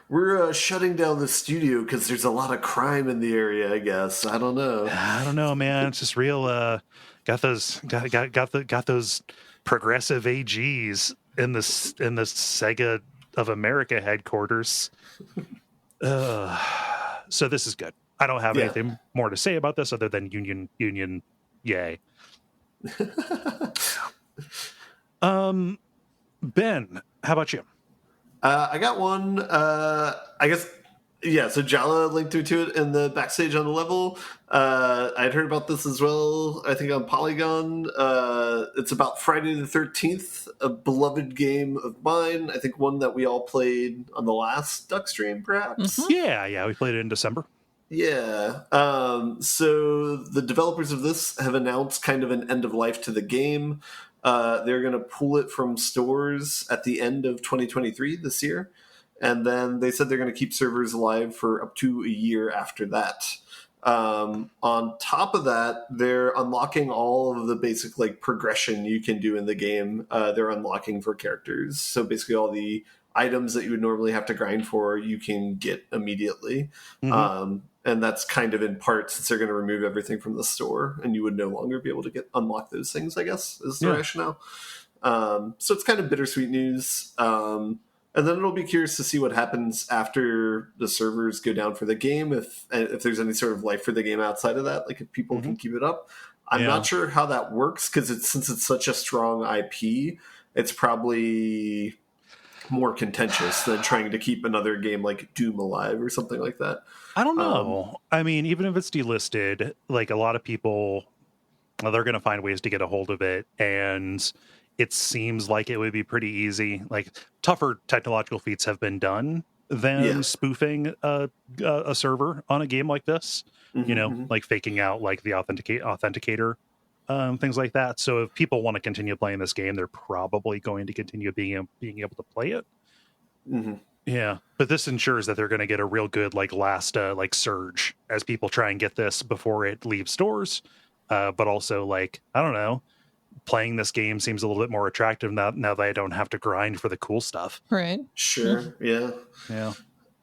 Speaker 3: We're shutting down the studio because there's a lot of crime in the area, I guess. I don't know,
Speaker 1: man. It's just real. Got those progressive AGs in the Sega of America headquarters. So this is good. I don't have anything more to say about this other than union. Yay. Ben, how about you?
Speaker 3: I got one. I guess Yeah, so Jala linked to it in the backstage on the level. I'd heard about this as well, I think on Polygon. It's about Friday the 13th, a beloved game of mine. I think one that we all played on the last Duck stream, perhaps?
Speaker 2: Mm-hmm.
Speaker 1: Yeah, we played it in December.
Speaker 3: Yeah. So the developers of this have announced kind of an end of life to the game. They're going to pull it from stores at the end of 2023 this year. And then they said they're going to keep servers alive for up to a year after that. On top of that, they're unlocking all of the basic like progression you can do in the game. They're unlocking for characters. So basically all the items that you would normally have to grind for, you can get immediately.
Speaker 1: Mhm.
Speaker 3: And that's kind of in part since they're going to remove everything from the store and you would no longer be able to unlock those things, I guess, is the rationale. So it's kind of bittersweet news. And then it'll be curious to see what happens after the servers go down for the game, if there's any sort of life for the game outside of that, like if people can keep it up. I'm not sure how that works because since it's such a strong IP, it's probably more contentious than trying to keep another game like Doom alive or something like that.
Speaker 1: I don't know. I mean, even if it's delisted, like a lot of people, they're going to find ways to get a hold of it, and it seems like it would be pretty easy. Like tougher technological feats have been done than spoofing a server on a game like this. You know, like faking out like the authenticator, things like that. So if people want to continue playing this game, they're probably going to continue being able to play it. Yeah, but this ensures that they're going to get a real good like last like surge as people try and get this before it leaves stores. But also like, I don't know, playing this game seems a little bit more attractive now that I don't have to grind for the cool stuff.
Speaker 2: Right.
Speaker 3: Sure. Yeah.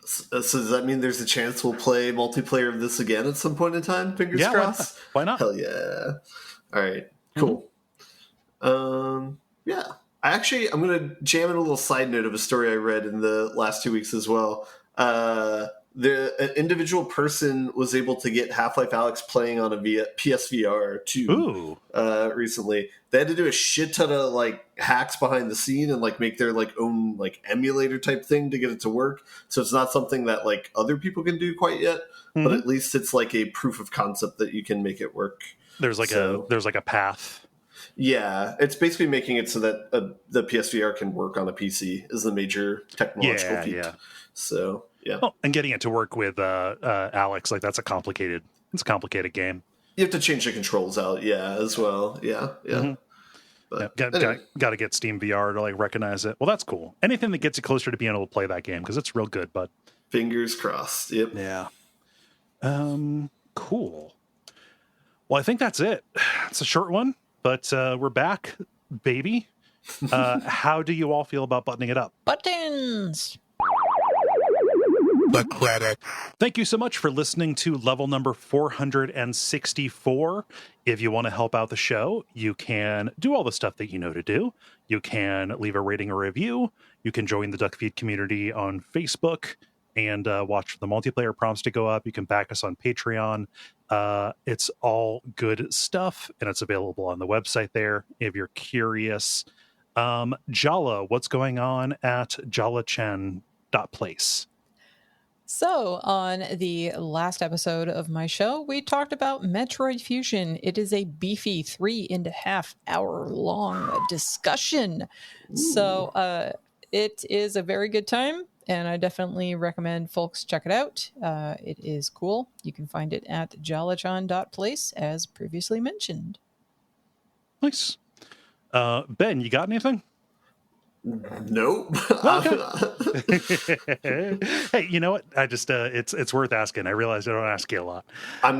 Speaker 3: So does that mean there's a chance we'll play multiplayer of this again at some point in time? Fingers crossed.
Speaker 1: Why not?
Speaker 3: Hell yeah. All right. Cool. Yeah. I'm going to jam in a little side note of a story I read in the last 2 weeks as well. An individual person was able to get Half-Life Alyx playing on a PSVR 2 recently. They had to do a shit ton of like hacks behind the scene and like make their like own like emulator type thing to get it to work. So it's not something that like other people can do quite yet, but at least it's like a proof of concept that you can make it work.
Speaker 1: There's like a path.
Speaker 3: Yeah, it's basically making it so that the PSVR can work on a PC is the major technological feat. Yeah. So yeah,
Speaker 1: and getting it to work with Alyx, like it's a complicated game.
Speaker 3: You have to change the controls out, as well. Yeah. But
Speaker 1: got to get Steam VR to like recognize it. Well, that's cool. Anything that gets you closer to being able to play that game because it's real good. But
Speaker 3: fingers crossed. Yep.
Speaker 1: Yeah. Cool. Well, I think that's it. It's a short one, but we're back, baby. How do you all feel about buttoning it up?
Speaker 2: Buttons.
Speaker 4: The credit.
Speaker 1: Thank you so much for listening to level number 464. If you want to help out the show, you can do all the stuff that you know to do. You can leave a rating or review. You can join the Duckfeed community on Facebook and watch the multiplayer prompts to go up. You can back us on Patreon. It's all good stuff, and it's available on the website there if you're curious. Jala, what's going on at jalachen.place?
Speaker 2: So, on the last episode of my show, we talked about Metroid Fusion. It is a beefy 3.5 hour long discussion. Ooh. So, it is a very good time, and I definitely recommend folks check it out. It is cool. You can find it at jalachan.place, as previously mentioned.
Speaker 1: Nice. Ben, you got anything?
Speaker 3: Nope.
Speaker 1: Okay. Hey, you know what? I just it's worth asking. I realize I don't ask you a lot.
Speaker 3: I'm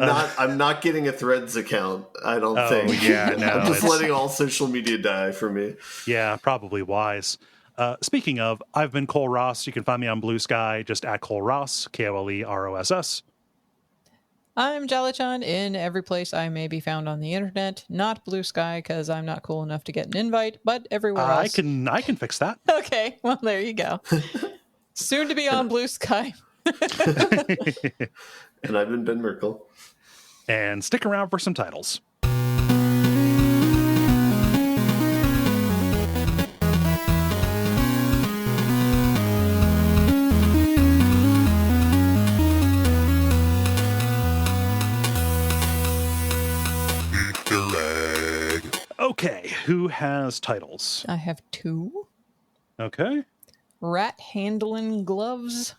Speaker 3: not getting a Threads account, I don't think.
Speaker 1: Yeah, no,
Speaker 3: I'm just letting all social media die for me.
Speaker 1: Yeah, probably wise. Speaking of, I've been Kole Ross. You can find me on Blue Sky, just at Kole Ross, KoleRoss.
Speaker 2: I'm Jalachan in every place I may be found on the internet. Not Blue Sky, because I'm not cool enough to get an invite, but everywhere else.
Speaker 1: I can fix that.
Speaker 2: Okay, well, there you go. Soon to be on Blue Sky.
Speaker 3: And I've been Ben Merkel.
Speaker 1: And stick around for some titles. Who has titles?
Speaker 2: I have 2.
Speaker 1: Okay.
Speaker 2: Rat handling gloves.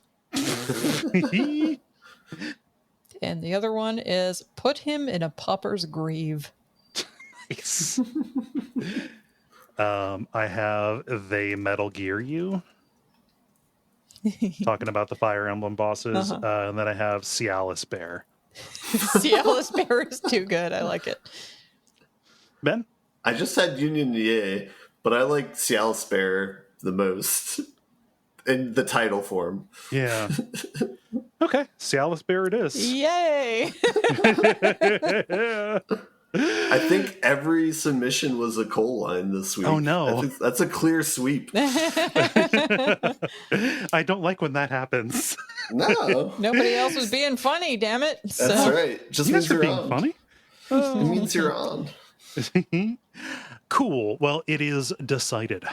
Speaker 2: And the other one is put him in a pauper's grave.
Speaker 1: Nice. I have They Metal Gear You. Talking about the Fire Emblem bosses. And then I have Cialis Bear.
Speaker 2: Cialis Bear is too good. I like it.
Speaker 1: Ben?
Speaker 3: I just had Union Ye, but I like Cialis Bear the most in the title form.
Speaker 1: Yeah. Okay. Cialis Bear it is.
Speaker 2: Yay!
Speaker 3: I think every submission was a Kole line this week.
Speaker 1: Oh, no.
Speaker 3: That's a clear sweep.
Speaker 1: I don't like when that happens.
Speaker 3: No.
Speaker 2: Nobody else was being funny, damn it.
Speaker 3: That's right. Just
Speaker 1: You
Speaker 3: means
Speaker 1: guys are
Speaker 3: you're
Speaker 1: being
Speaker 3: on.
Speaker 1: funny.
Speaker 3: It means you're on.
Speaker 1: Cool. Well, it is decided.